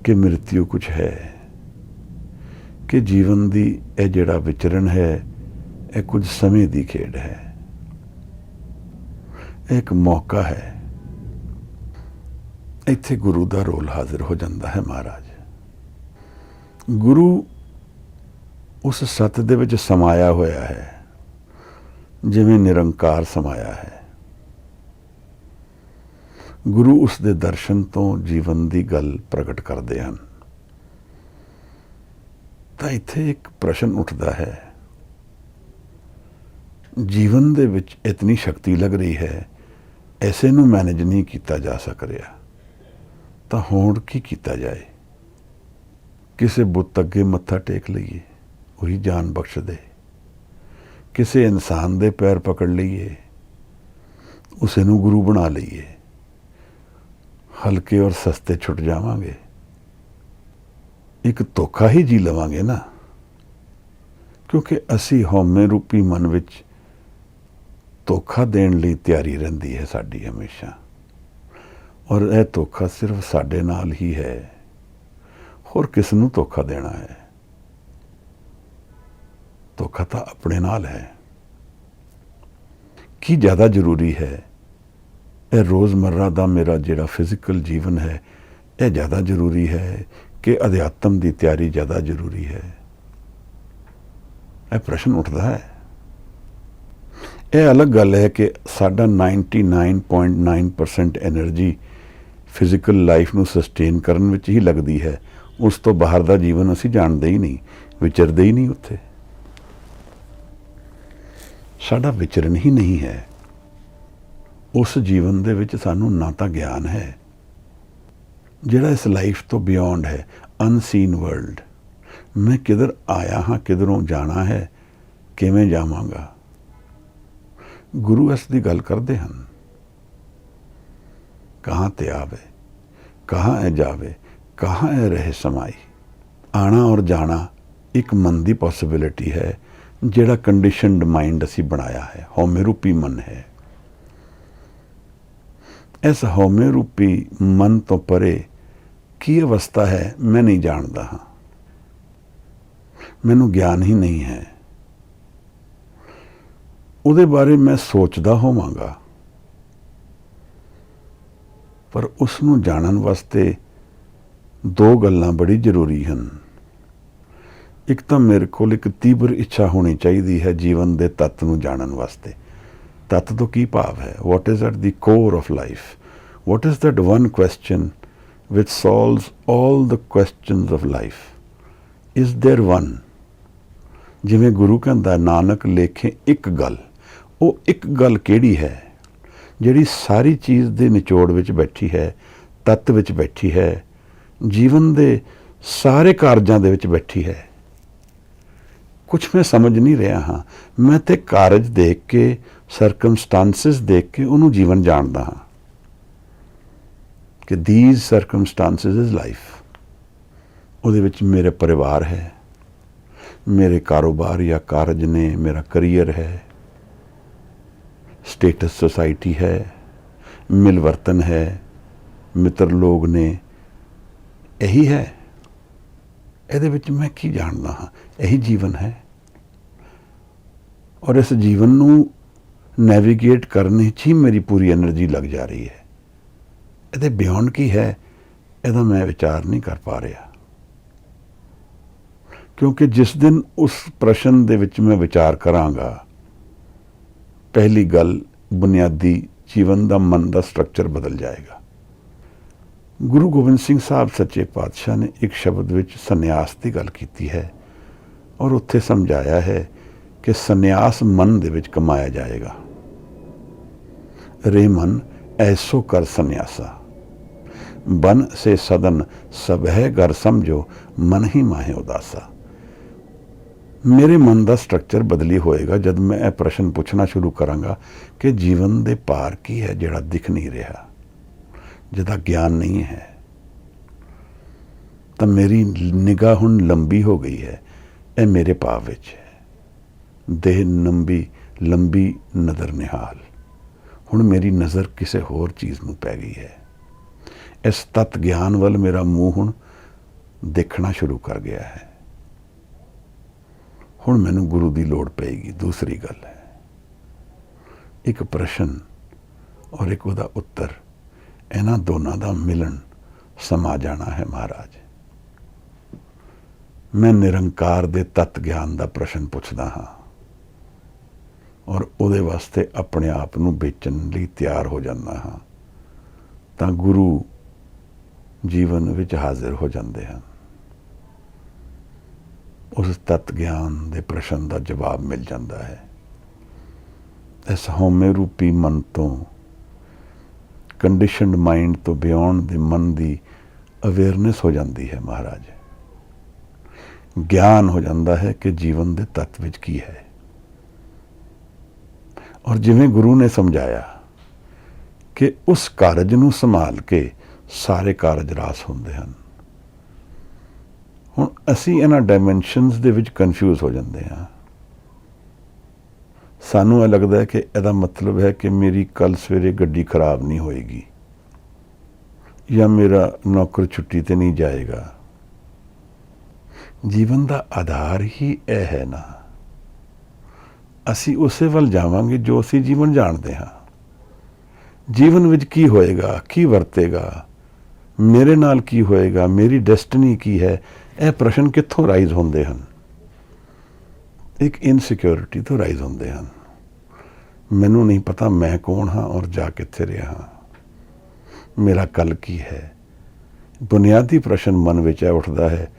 कि मृत्यु कुछ है, कि जीवन दी यह जिहड़ा विचरण है यह कुछ समय दी खेड है, एक मौका है। इत्थे गुरु दा रोल हाजिर हो जाता है। महाराज गुरु उस सत दे विच समाया होया है, जिवें निरंकार समाया है। गुरु उस दे दर्शन तो जीवन दी गल प्रगट करते हैं। तो इत्थे एक प्रश्न उठता है, जीवन दे विच इतनी शक्ति लग रही है, ऐसे नूं मैनेज नहीं किया जा सक रहा, तो हुण की किया जाए? किसी बुत अगे मत्था टेक लईए, वही जान बख्श दे। किसी इंसान दे पैर पकड़ लईए, उसे नूं गुरु बना लईए, हल्के और सस्ते छुट जावांगे। एक धोखा ही जी लवांगे ना, क्योंकि असी हौमे रूपी मन विच धोखा देण लई तैयारी रहिंदी है साडी हमेशा। और यह धोखा सिर्फ साडे नाल ही है, होर किस नूं धोखा देना है? धोखा तो अपने नाल है। की ज़्यादा जरूरी है, यह रोज़मर्रा दा मेरा जिहड़ा फिजिकल जीवन है यह ज़्यादा जरूरी है कि अध्यात्म की तैयारी ज़्यादा जरूरी है? यह प्रश्न उठता है। यह अलग गल है कि साडा 99.9% एनर्जी फिजिकल लाइफ नूं सस्टेन करन विच ही लगती है, उस तो बाहर का जीवन असीं जाणदे ही नहीं, विचरदे ही नहीं। उत्थे साडा विचरण ही नहीं है। उस जीवन दे विच सानूं ना तां ज्ञान है जिहड़ा इस लाइफ तो बियॉन्ड है, अनसीन वर्ल्ड। मैं किधर आया हाँ, किधरों जाना है, किवें जावांगा? गुरु इस दी गल करदे हन। कहाँ ते आवे, कहाँ है जावे, कहाँ है रहे समाई। आना और जाना एक मन की पॉसिबिलिटी है, जिहड़ा कंडीशनड माइंड असी बनाया है, हौमे रूपी मन है। इस हौमे रूपी मन तो परे की अवस्था है मैं नहीं जानता हाँ, मैनू ज्ञान ही नहीं है। उहदे बारे मैं सोचदा होवांगा, पर उसनूं जानन वास्ते दो गल्लां बड़ी जरूरी हन। एक तो मेरे को एक तीव्र इच्छा होनी चाहिए है जीवन के तत्त नूं जानन वास्ते। तत्त तो की भाव है? What is at the core of life? What is that one question which solves all the questions of life? Is there one? जिवें गुरु कहंदा नानक लेखे एक गल, वो एक गल किहड़ी है जिहड़ी सारी चीज़ दे निचोड़ विच बैठी है, तत्त विच बैठी है, जीवन दे ਸਾਰੇ ਕਾਰਜਾਂ ਦੇ ਵਿੱਚ ਬੈਠੀ ਹੈ। ਕੁਝ ਮੈਂ ਸਮਝ ਨਹੀਂ ਰਿਹਾ ਹਾਂ, ਮੈਂ ਤੇ ਕਾਰਜ ਦੇਖ ਕੇ, ਸਰਕਮਸਟੈਂਸਿਸ ਦੇਖ ਕੇ ਉਹਨੂੰ ਜੀਵਨ ਜਾਣਦਾ ਹਾਂ ਕਿ these circumstances is life। ਉਹਦੇ ਵਿੱਚ ਮੇਰੇ ਪਰਿਵਾਰ ਹੈ, ਮੇਰੇ ਕਾਰੋਬਾਰ ਜਾਂ ਕਾਰਜ ਨੇ, ਮੇਰਾ ਕਰੀਅਰ ਹੈ, ਸਟੇਟਸ ਸੋਸਾਇਟੀ ਹੈ, ਮਿਲਵਰਤਨ ਹੈ, ਮਿੱਤਰ ਲੋਕ ਨੇ, ਇਹੀ ਹੈ। ਇਹਦੇ ਵਿੱਚ ਮੈਂ ਕੀ ਜਾਣਦਾ ਹਾਂ? ਇਹੀ ਜੀਵਨ ਹੈ। ਔਰ ਇਸ ਜੀਵਨ ਨੂੰ ਨੈਵੀਗੇਟ ਕਰਨੇ 'ਚ ਹੀ ਮੇਰੀ ਪੂਰੀ ਐਨਰਜੀ ਲੱਗ ਜਾ ਰਹੀ ਹੈ। ਇਹਦੇ ਬਿਯੋਂਡ ਕੀ ਹੈ, ਇਹਦਾ ਮੈਂ ਵਿਚਾਰ ਨਹੀਂ ਕਰ ਪਾ ਰਿਹਾ। ਕਿਉਂਕਿ ਜਿਸ ਦਿਨ ਉਸ ਪ੍ਰਸ਼ਨ ਦੇ ਵਿੱਚ ਮੈਂ ਵਿਚਾਰ ਕਰਾਂਗਾ, ਪਹਿਲੀ ਗੱਲ ਬੁਨਿਆਦੀ ਜੀਵਨ ਦਾ ਮਨ ਦਾ ਸਟਰਕਚਰ ਬਦਲ ਜਾਏਗਾ। ਗੁਰੂ ਗੋਬਿੰਦ ਸਿੰਘ ਸਾਹਿਬ ਸੱਚੇ ਪਾਤਸ਼ਾਹ ਨੇ ਇੱਕ ਸ਼ਬਦ ਵਿੱਚ ਸੰਨਿਆਸ ਦੀ ਗੱਲ ਕੀਤੀ ਹੈ ਔਰ ਉੱਥੇ ਸਮਝਾਇਆ ਹੈ ਕਿ ਸੰਨਿਆਸ ਮਨ ਦੇ ਵਿੱਚ ਕਮਾਇਆ ਜਾਏਗਾ। ਰੇ ਮਨ ਐਸੋ ਕਰ ਸੰਨਿਆਸਾ, ਬਨ ਸੇ ਸਦਨ ਸਭ ਹੈ ਘਰ ਸਮਝੋ, ਮਨ ਹੀ ਮਾਹੇ ਉਦਾਸਾ। ਮੇਰੇ ਮਨ ਦਾ ਸਟਰਕਚਰ ਬਦਲੀ ਹੋਏਗਾ ਜਦ ਮੈਂ ਇਹ ਪ੍ਰਸ਼ਨ ਪੁੱਛਣਾ ਸ਼ੁਰੂ ਕਰਾਂਗਾ ਕਿ ਜੀਵਨ ਦੇ ਪਾਰ ਕੀ ਹੈ ਜਿਹੜਾ ਦਿਖ ਨਹੀਂ ਰਿਹਾ, ਜਿਹਦਾ ਗਿਆਨ ਨਹੀਂ ਹੈ। ਤਾਂ ਮੇਰੀ ਨਿਗਾਹ ਹੁਣ ਲੰਬੀ ਹੋ ਗਈ ਹੈ, ਇਹ ਮੇਰੇ ਭਾਵ ਵਿੱਚ ਹੈ। ਦੇਹ ਲੰਬੀ ਨਜ਼ਰ ਨਿਹਾਲ। ਹੁਣ ਮੇਰੀ ਨਜ਼ਰ ਕਿਸੇ ਹੋਰ ਚੀਜ਼ ਨੂੰ ਪੈ ਗਈ ਹੈ। ਇਸ ਤਤ ਗਿਆਨ ਵੱਲ ਮੇਰਾ ਮੂੰਹ ਹੁਣ ਦੇਖਣਾ ਸ਼ੁਰੂ ਕਰ ਗਿਆ ਹੈ। ਹੁਣ ਮੈਨੂੰ ਗੁਰੂ ਦੀ ਲੋੜ ਪਏਗੀ। ਦੂਸਰੀ ਗੱਲ ਹੈ, ਇੱਕ ਪ੍ਰਸ਼ਨ ਔਰ ਇੱਕ ਉਹਦਾ ਉੱਤਰ, ਇਹਨਾਂ ਦੋਨਾਂ ਦਾ ਮਿਲਣ ਸਮਾ ਜਾਣਾ ਹੈ ਮਹਾਰਾਜ। ਮੈਂ ਨਿਰੰਕਾਰ ਦੇ ਤਤ ਗਿਆਨ ਦਾ ਪ੍ਰਸ਼ਨ ਪੁੱਛਦਾ ਹਾਂ ਔਰ ਉਹਦੇ ਵਾਸਤੇ ਆਪਣੇ ਆਪ ਨੂੰ ਵੇਚਣ ਲਈ ਤਿਆਰ ਹੋ ਜਾਂਦਾ ਹਾਂ, ਤਾਂ ਗੁਰੂ ਜੀਵਨ ਵਿੱਚ ਹਾਜ਼ਰ ਹੋ ਜਾਂਦੇ ਹਨ। ਉਸ ਤਤ ਗਿਆਨ ਦੇ ਪ੍ਰਸ਼ਨ ਦਾ ਜਵਾਬ ਮਿਲ ਜਾਂਦਾ ਹੈ। ਇਸ ਹਉਮੈ ਰੂਪੀ ਮਨ ਤੋਂ, ਕੰਡੀਸ਼ਨਡ ਮਾਈਂਡ ਤੋਂ ਬਿਯੋਂਡ ਦੇ ਮਨ ਦੀ ਅਵੇਅਰਨੈਸ ਹੋ ਜਾਂਦੀ ਹੈ ਮਹਾਰਾਜ। ਗਿਆਨ ਹੋ ਜਾਂਦਾ ਹੈ ਕਿ ਜੀਵਨ ਦੇ ਤੱਤ ਵਿੱਚ ਕੀ ਹੈ। ਔਰ ਜਿਵੇਂ ਗੁਰੂ ਨੇ ਸਮਝਾਇਆ ਕਿ ਉਸ ਕਾਰਜ ਨੂੰ ਸੰਭਾਲ ਕੇ ਸਾਰੇ ਕਾਰਜ ਰਾਸ ਹੁੰਦੇ ਹਨ। ਹੁਣ ਅਸੀਂ ਇਹਨਾਂ ਡਾਇਮੈਂਸ਼ਨਸ ਦੇ ਵਿੱਚ ਕਨਫਿਊਜ਼ ਹੋ ਜਾਂਦੇ ਹਾਂ। ਸਾਨੂੰ ਇਹ ਲੱਗਦਾ ਹੈ ਕਿ ਇਹਦਾ ਮਤਲਬ ਹੈ ਕਿ ਮੇਰੀ ਕੱਲ ਸਵੇਰੇ ਗੱਡੀ ਖਰਾਬ ਨਹੀਂ ਹੋਏਗੀ ਜਾਂ ਮੇਰਾ ਨੌਕਰ ਛੁੱਟੀ ਤੇ ਨਹੀਂ ਜਾਏਗਾ। ਜੀਵਨ ਦਾ ਆਧਾਰ ਹੀ ਇਹ ਹੈ ਨਾ। ਅਸੀਂ ਉਸੇ ਵੱਲ ਜਾਵਾਂਗੇ ਜੋ ਅਸੀਂ ਜੀਵਨ ਜਾਣਦੇ ਹਾਂ। ਜੀਵਨ ਵਿੱਚ ਕੀ ਹੋਏਗਾ, ਕੀ ਵਰਤੇਗਾ, ਮੇਰੇ ਨਾਲ ਕੀ ਹੋਏਗਾ, ਮੇਰੀ ਡੈਸਟਨੀ ਕੀ ਹੈ, ਇਹ ਪ੍ਰਸ਼ਨ ਕਿੱਥੋਂ ਰਾਈਜ਼ ਹੁੰਦੇ ਹਨ? ਇੱਕ ਇਨਸਿਕਿਉਰਿਟੀ ਤੋਂ ਰਾਈਜ਼ ਹੁੰਦੇ ਹਨ। ਮੈਨੂੰ ਨਹੀਂ ਪਤਾ ਮੈਂ ਕੌਣ ਹਾਂ ਔਰ ਜਾ ਕਿੱਥੇ ਰਿਹਾ ਹਾਂ, ਮੇਰਾ ਕੱਲ ਕੀ ਹੈ। ਬੁਨਿਆਦੀ ਪ੍ਰਸ਼ਨ ਮਨ ਵਿੱਚ ਇਹ ਉੱਠਦਾ ਹੈ,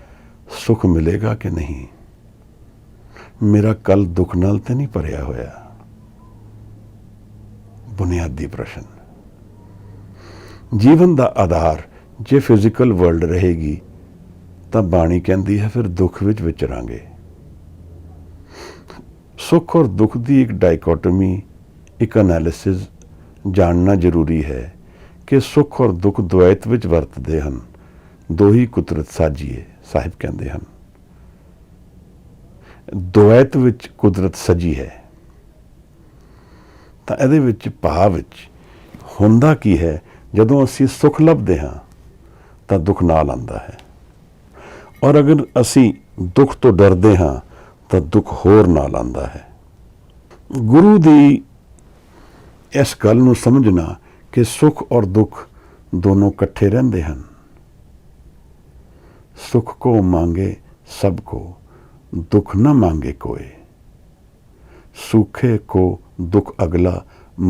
ਸੁੱਖ ਮਿਲੇਗਾ ਕਿ ਨਹੀਂ, ਮੇਰਾ ਕੱਲ ਦੁੱਖ ਨਾਲ ਤੇ ਨਹੀਂ ਭਰਿਆ ਹੋਇਆ। ਬੁਨਿਆਦੀ ਪ੍ਰਸ਼ਨ। ਜੀਵਨ ਦਾ ਆਧਾਰ ਜੇ ਫਿਜ਼ੀਕਲ ਵਰਲਡ ਰਹੇਗੀ ਤਾਂ ਬਾਣੀ ਕਹਿੰਦੀ ਹੈ ਫਿਰ ਦੁੱਖ ਵਿੱਚ ਵਿਚਰਾਂਗੇ। ਸੁੱਖ ਔਰ ਦੁੱਖ ਦੀ ਇੱਕ ਡਾਇਕੋਟਮੀ, ਇੱਕ ਐਨਾਲਿਸਿਸ ਜਾਣਨਾ ਜ਼ਰੂਰੀ ਹੈ ਕਿ ਸੁੱਖ ਔਰ ਦੁੱਖ ਦੁਆਇਤ ਵਿੱਚ ਵਰਤਦੇ ਹਨ। ਦੋ ਹੀ ਕੁਦਰਤ ਸਾਜੀਏ, ਸਾਹਿਬ ਕਹਿੰਦੇ ਹਨ। ਦੁਆਇਤ ਵਿੱਚ ਕੁਦਰਤ ਸਜੀ ਹੈ। ਤਾਂ ਇਹਦੇ ਵਿੱਚ ਭਾਵ ਵਿੱਚ ਹੁੰਦਾ ਕੀ ਹੈ, ਜਦੋਂ ਅਸੀਂ ਸੁੱਖ ਲੱਭਦੇ ਹਾਂ ਤਾਂ ਦੁੱਖ ਨਾਲ ਆਉਂਦਾ ਹੈ, ਔਰ ਅਗਰ ਅਸੀਂ ਦੁੱਖ ਤੋਂ ਡਰਦੇ ਹਾਂ ਤਾਂ ਦੁੱਖ ਹੋਰ ਨਾਲ ਆਉਂਦਾ ਹੈ। ਗੁਰੂ ਦੀ ਇਸ ਗੱਲ ਨੂੰ ਸਮਝਣਾ ਕਿ ਸੁੱਖ ਔਰ ਦੁੱਖ ਦੋਨੋਂ ਇਕੱਠੇ ਰਹਿੰਦੇ ਹਨ। ਸੁੱਖ ਕੋ ਮਾਂਗੇ ਸਭ ਕੋ, दुख न मांगे कोई, सूखे को दुख अगला,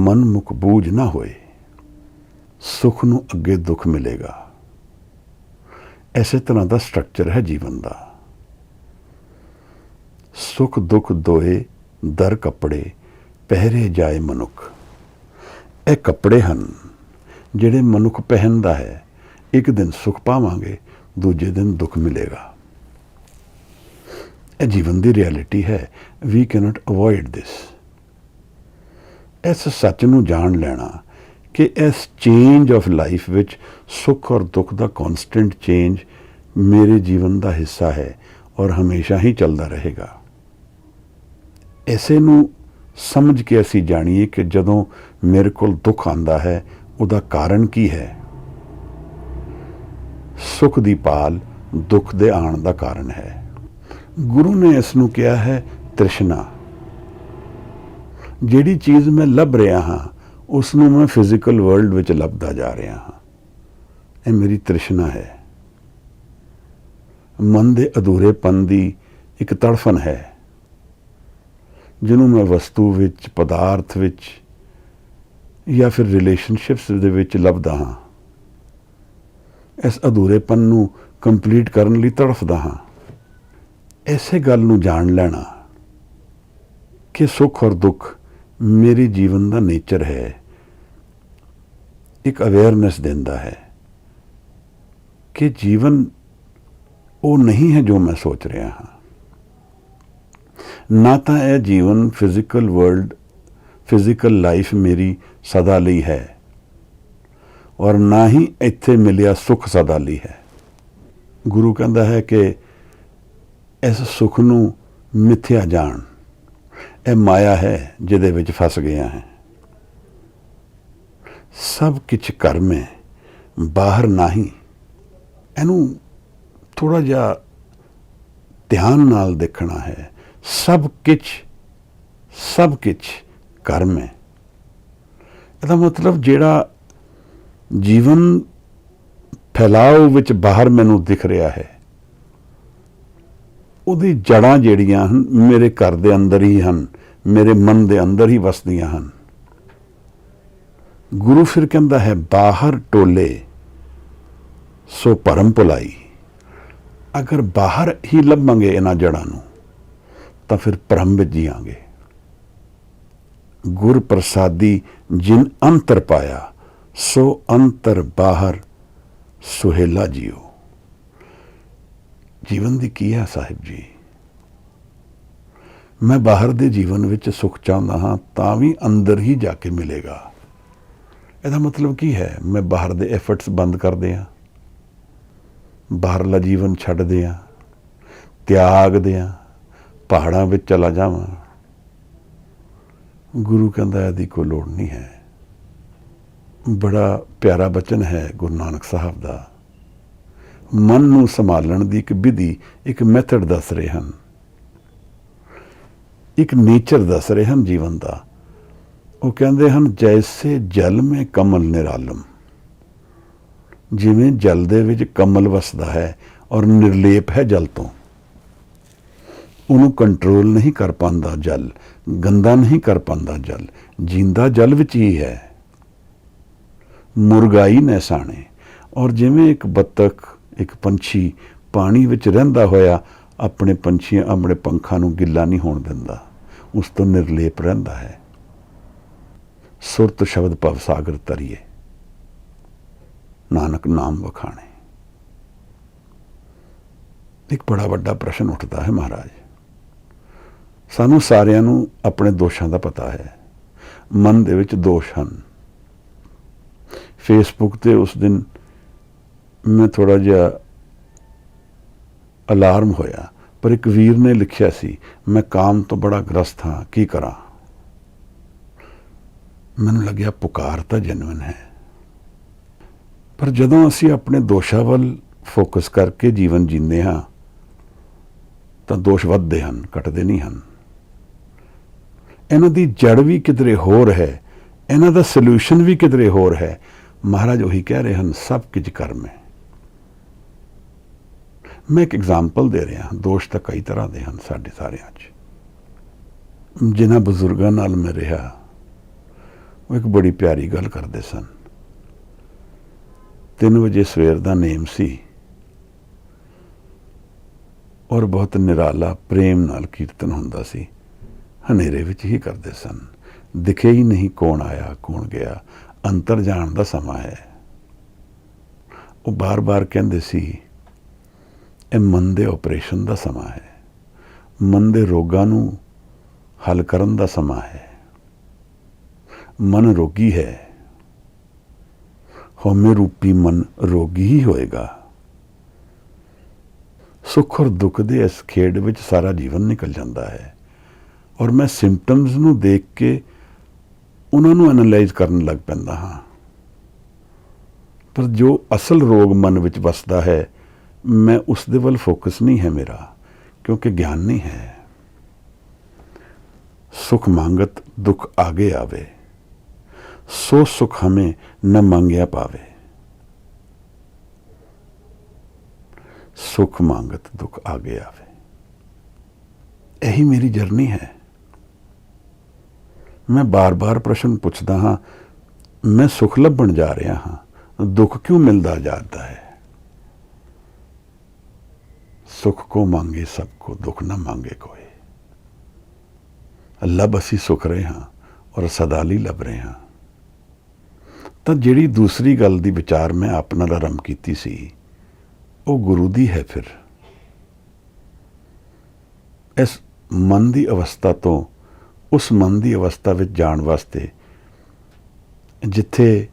मन मुख बूझ ना होए। सुख नूं अगे दुख मिलेगा। इसे तरह का स्ट्रक्चर है जीवन का। सुख दुख दोए दर कपड़े, पहरे जाए मनुख। ये कपड़े हैं जिहड़े मनुख पहनदा है। एक दिन सुख पावांगे ਦੂਜੇ ਦਿਨ ਦੁੱਖ ਮਿਲੇਗਾ। ਇਹ ਜੀਵਨ ਦੀ ਰਿਐਲਿਟੀ ਹੈ। ਵੀ ਕੈਨਟ ਅਵੋਇਡ ਦਿਸ। ਇਸ ਸੱਚ ਨੂੰ ਜਾਣ ਲੈਣਾ ਕਿ ਇਸ ਚੇਂਜ ਆਫ ਲਾਈਫ ਵਿੱਚ ਸੁੱਖ ਔਰ ਦੁੱਖ ਦਾ ਕੌਨਸਟੈਂਟ ਚੇਂਜ ਮੇਰੇ ਜੀਵਨ ਦਾ ਹਿੱਸਾ ਹੈ ਔਰ ਹਮੇਸ਼ਾ ਹੀ ਚੱਲਦਾ ਰਹੇਗਾ। ਇਸੇ ਨੂੰ ਸਮਝ ਕੇ ਅਸੀਂ ਜਾਣੀਏ ਕਿ ਜਦੋਂ ਮੇਰੇ ਕੋਲ ਦੁੱਖ ਆਉਂਦਾ ਹੈ ਉਹਦਾ ਕਾਰਨ ਕੀ ਹੈ। ਸੁੱਖ ਦੀ ਭਾਲ ਦੁੱਖ ਦੇ ਆਉਣ ਦਾ ਕਾਰਨ ਹੈ। ਗੁਰੂ ਨੇ ਇਸ ਨੂੰ ਕਿਹਾ ਹੈ ਤ੍ਰਿਸ਼ਨਾ। ਜਿਹੜੀ ਚੀਜ਼ ਮੈਂ ਲੱਭ ਰਿਹਾ ਹਾਂ ਉਸ ਨੂੰ ਮੈਂ ਫਿਜ਼ੀਕਲ ਵਰਲਡ ਵਿੱਚ ਲੱਭਦਾ ਜਾ ਰਿਹਾ ਹਾਂ। ਇਹ ਮੇਰੀ ਤ੍ਰਿਸ਼ਨਾ ਹੈ। ਮਨ ਦੇ ਅਧੂਰੇਪਨ ਦੀ ਇੱਕ ਤੜਫਨ ਹੈ ਜਿਹਨੂੰ ਮੈਂ ਵਸਤੂ ਵਿੱਚ, ਪਦਾਰਥ ਵਿੱਚ ਜਾਂ ਫਿਰ ਰਿਲੇਸ਼ਨਸ਼ਿਪਸ ਦੇ ਵਿੱਚ ਲੱਭਦਾ ਹਾਂ। ਇਸ ਅਧੂਰੇਪਨ ਨੂੰ ਕੰਪਲੀਟ ਕਰਨ ਲਈ ਤੜਫਦਾ ਹਾਂ। ਇਸੇ ਗੱਲ ਨੂੰ ਜਾਣ ਲੈਣਾ ਕਿ ਸੁੱਖ ਔਰ ਦੁੱਖ ਮੇਰੇ ਜੀਵਨ ਦਾ ਨੇਚਰ ਹੈ, ਇੱਕ ਅਵੇਅਰਨੈਸ ਦਿੰਦਾ ਹੈ ਕਿ ਜੀਵਨ ਉਹ ਨਹੀਂ ਹੈ ਜੋ ਮੈਂ ਸੋਚ ਰਿਹਾ ਹਾਂ। ਨਾ ਤਾਂ ਇਹ ਜੀਵਨ ਫਿਜ਼ੀਕਲ ਵਰਲਡ, ਫਿਜ਼ੀਕਲ ਲਾਈਫ ਮੇਰੀ ਸਦਾ ਲਈ ਹੈ ਔਰ ਨਾ ਹੀ ਇੱਥੇ ਮਿਲਿਆ ਸੁੱਖ ਸਦਾ ਲਈ ਹੈ। ਗੁਰੂ ਕਹਿੰਦਾ ਹੈ ਕਿ ਇਸ ਸੁੱਖ ਨੂੰ ਮਿਥਿਆ ਜਾਣ। ਇਹ ਮਾਇਆ ਹੈ ਜਿਹਦੇ ਵਿੱਚ ਫਸ ਗਿਆ ਹੈ। ਸਭ ਕੁਛ ਕਰਮ ਹੈ, ਬਾਹਰ ਨਹੀਂ। ਇਹਨੂੰ ਥੋੜਾ ਜਿਹਾ ਧਿਆਨ ਨਾਲ ਦੇਖਣਾ ਹੈ। ਸਭ ਕੁਛ ਕਰਮ ਹੈ। ਇਹਦਾ ਮਤਲਬ ਜਿਹੜਾ ਜੀਵਨ ਫੈਲਾਓ ਵਿੱਚ ਬਾਹਰ ਮੈਨੂੰ ਦਿਖ ਰਿਹਾ ਹੈ ਉਹਦੀ ਜੜ੍ਹਾਂ ਜਿਹੜੀਆਂ ਹਨ ਮੇਰੇ ਘਰ ਦੇ ਅੰਦਰ ਹੀ ਹਨ, ਮੇਰੇ ਮਨ ਦੇ ਅੰਦਰ ਹੀ ਵਸਦੀਆਂ ਹਨ। ਗੁਰੂ ਫਿਰ ਕਹਿੰਦਾ ਹੈ ਬਾਹਰ ਟੋਲੇ ਸੋ ਭਰਮ ਭੁਲਾਈ। ਅਗਰ ਬਾਹਰ ਹੀ ਲੱਭਾਂਗੇ ਇਹਨਾਂ ਜੜ੍ਹਾਂ ਨੂੰ ਤਾਂ ਫਿਰ ਭਰਮ ਵਿੱਚ ਜੀਵਾਂਗੇ। ਗੁਰ ਪ੍ਰਸਾਦੀ ਜਿਨ ਅੰਤਰ ਪਾਇਆ ਸੋ ਅੰਤਰ ਬਾਹਰ ਸੁਹੇਲਾ ਜੀਓ। ਜੀਵਨ ਦੀ ਕੀ ਹੈ ਸਾਹਿਬ ਜੀ? ਮੈਂ ਬਾਹਰ ਦੇ ਜੀਵਨ ਵਿੱਚ ਸੁੱਖ ਚਾਹੁੰਦਾ ਹਾਂ ਤਾਂ ਵੀ ਅੰਦਰ ਹੀ ਜਾ ਕੇ ਮਿਲੇਗਾ। ਇਹਦਾ ਮਤਲਬ ਕੀ ਹੈ? ਮੈਂ ਬਾਹਰ ਦੇ ਐਫਰਟਸ ਬੰਦ ਕਰ ਦਿਆਂ, ਬਾਹਰਲਾ ਜੀਵਨ ਛੱਡ ਦਿਆਂ, ਤਿਆਗ ਦਿਆਂ, ਪਹਾੜਾਂ ਵਿੱਚ ਚਲਾ ਜਾਵਾਂ। ਗੁਰੂ ਕਹਿੰਦਾ ਇਹਦੀ ਕੋਈ ਲੋੜ ਨਹੀਂ ਹੈ। ਬੜਾ ਪਿਆਰਾ ਬਚਨ ਹੈ ਗੁਰੂ ਨਾਨਕ ਸਾਹਿਬ ਦਾ। ਮਨ ਨੂੰ ਸੰਭਾਲਣ ਦੀ ਇੱਕ ਵਿਧੀ, ਇੱਕ ਮੈਥਡ ਦੱਸ ਰਹੇ ਹਨ, ਇੱਕ ਨੇਚਰ ਦੱਸ ਰਹੇ ਹਨ ਜੀਵਨ ਦਾ। ਉਹ ਕਹਿੰਦੇ ਹਨ ਜੈਸੇ ਜਲ ਮੇਂ ਕਮਲ ਨਿਰਾਲਮ। ਜਿਵੇਂ ਜਲ ਦੇ ਵਿੱਚ ਕਮਲ ਵਸਦਾ ਹੈ ਔਰ ਨਿਰਲੇਪ ਹੈ ਜਲ ਤੋਂ। ਉਹਨੂੰ ਕੰਟਰੋਲ ਨਹੀਂ ਕਰ ਪਾਉਂਦਾ ਜਲ, ਗੰਦਾ ਨਹੀਂ ਕਰ ਪਾਉਂਦਾ ਜਲ, ਜੀਂਦਾ ਜਲ ਵਿੱਚ ਹੀ ਹੈ। ਮੁਰਗਾਈ ਨੈਸਾਣੇ। ਔਰ ਜਿਵੇਂ ਇੱਕ ਬੱਤਖ, ਇੱਕ ਪੰਛੀ ਪਾਣੀ ਵਿੱਚ ਰਹਿੰਦਾ ਹੋਇਆ ਆਪਣੇ ਪੰਖਾਂ ਨੂੰ ਗਿੱਲਾ ਨਹੀਂ ਹੋਣ ਦਿੰਦਾ, ਉਸ ਤੋਂ ਨਿਰਲੇਪ ਰਹਿੰਦਾ ਹੈ। ਸੁਰਤ ਸ਼ਬਦ ਭਵ ਸਾਗਰ ਤਰੀਏ, ਨਾਨਕ ਨਾਮ ਵਖਾਣੇ। ਇੱਕ ਬੜਾ ਵੱਡਾ ਪ੍ਰਸ਼ਨ ਉੱਠਦਾ ਹੈ ਮਹਾਰਾਜ। ਸਾਨੂੰ ਸਾਰਿਆਂ ਨੂੰ ਆਪਣੇ ਦੋਸ਼ਾਂ ਦਾ ਪਤਾ ਹੈ। ਮਨ ਦੇ ਵਿੱਚ ਦੋਸ਼ ਹਨ। ਫੇਸਬੁੱਕ ਤੇ ਉਸ ਦਿਨ ਮੈਂ ਥੋੜਾ ਜਿਹਾ ਅਲਾਰਮ ਹੋਇਆ, ਪਰ ਇੱਕ ਵੀਰ ਨੇ ਲਿਖਿਆ ਸੀ ਮੈਂ ਕਾਮ ਤੋਂ ਬੜਾ ਗ੍ਰਸਤ ਹਾਂ, ਕੀ ਕਰਾਂ? ਮੈਨੂੰ ਲੱਗਿਆ ਪੁਕਾਰ ਤਾਂ ਜੈਨੂਇਨ ਹੈ। ਪਰ ਜਦੋਂ ਅਸੀਂ ਆਪਣੇ ਦੋਸ਼ਾਂ ਵੱਲ ਫੋਕਸ ਕਰਕੇ ਜੀਵਨ ਜੀਂਦੇ ਹਾਂ ਤਾਂ ਦੋਸ਼ ਵੱਧਦੇ ਹਨ, ਘਟਦੇ ਨਹੀਂ ਹਨ। ਇਹਨਾਂ ਦੀ ਜੜ ਵੀ ਕਿਧਰੇ ਹੋਰ ਹੈ, ਇਹਨਾਂ ਦਾ ਸੋਲਿਊਸ਼ਨ ਵੀ ਕਿਧਰੇ ਹੋਰ ਹੈ। ਮਹਾਰਾਜ ਉਹੀ ਕਹਿ ਰਹੇ ਹਨ ਸਭ ਕੁਝ ਕਰਮ ਹੈ। ਮੈਂ ਇੱਕ ਐਗਜ਼ਾਮਪਲ ਦੇ ਰਿਹਾ। ਦੋਸ਼ ਤਾਂ ਕਈ ਤਰ੍ਹਾਂ ਦੇ ਹਨ ਸਾਡੇ ਸਾਰਿਆਂ 'ਚ। ਜਿਨ੍ਹਾਂ ਬਜ਼ੁਰਗਾਂ ਨਾਲ ਮੈਂ ਰਿਹਾ ਉਹ ਇੱਕ ਬੜੀ ਪਿਆਰੀ ਗੱਲ ਕਰਦੇ ਸਨ। 3 ਵਜੇ ਸਵੇਰ ਦਾ ਨੇਮ ਸੀ ਔਰ ਬਹੁਤ ਨਿਰਾਲਾ ਪ੍ਰੇਮ ਨਾਲ ਕੀਰਤਨ ਹੁੰਦਾ ਸੀ। ਹਨੇਰੇ ਵਿੱਚ ਹੀ ਕਰਦੇ ਸਨ। ਦਿਖੇ ਹੀ ਨਹੀਂ ਕੌਣ ਆਇਆ ਕੌਣ ਗਿਆ। ਅੰਤਰ ਜਾਣ ਦਾ ਸਮਾਂ ਹੈ। ਉਹ ਬਾਰ-ਬਾਰ ਕਹਿੰਦੇ ਸੀ ਇਹ ਮਨ ਦੇ ਆਪਰੇਸ਼ਨ ਦਾ ਸਮਾਂ ਹੈ, ਮਨ ਦੇ ਰੋਗਾਂ ਨੂੰ ਹੱਲ ਕਰਨ ਦਾ ਸਮਾਂ ਹੈ। ਮਨ ਰੋਗੀ ਹੈ, ਹਉਮੈ ਰੂਪੀ ਮਨ ਰੋਗੀ ਹੀ ਹੋਏਗਾ। ਸੁੱਖ ਔਰ ਦੁੱਖ ਦੇ ਇਸ ਖੇਡ ਵਿੱਚ ਸਾਰਾ ਜੀਵਨ ਨਿਕਲ ਜਾਂਦਾ ਹੈ, ਔਰ ਮੈਂ ਸਿੰਪਟਮਸ ਨੂੰ ਦੇਖ ਕੇ ਉਹਨਾਂ ਨੂੰ ਐਨਾਲਾਈਜ਼ ਕਰਨ ਲੱਗ ਪੈਂਦਾ ਹਾਂ। ਪਰ ਜੋ ਅਸਲ ਰੋਗ ਮਨ ਵਿੱਚ ਵਸਦਾ ਹੈ, ਮੈਂ ਉਸ ਦੇ ਵੱਲ ਫੋਕਸ ਨਹੀਂ ਹੈ ਮੇਰਾ, ਕਿਉਂਕਿ ਗਿਆਨ ਨਹੀਂ ਹੈ। ਸੁਖ ਮੰਗਤ ਦੁੱਖ आगे आवे, सो सुख हमें न मांगया पावे। सुख मांगत दुख आगे आवे, यही मेरी जर्नी है। मैं बार बार प्रश्न पूछता हाँ, मैं सुख लभण जा रहा हाँ, दुख क्यों मिलता जाता है। सुख को मांगे सबको, दुख ना मांगे कोई। लभ असी सुख रहे हाँ और सदा ਲਈ ਲੱਭ ਰਹੇ ਹਾਂ। ਤਾਂ ਜਿਹੜੀ ਦੂਸਰੀ ਗੱਲ ਦੀ ਵਿਚਾਰ ਮੈਂ ਆਪ ਨਾਲ ਆਰੰਭ ਕੀਤੀ ਸੀ, ਉਹ ਗੁਰੂ ਦੀ ਹੈ। ਫਿਰ ਇਸ ਮਨ ਦੀ ਅਵਸਥਾ ਤੋਂ ਉਸ ਮਨ ਦੀ ਅਵਸਥਾ ਵਿੱਚ ਜਾਣ ਵਾਸਤੇ ਜਿੱਥੇ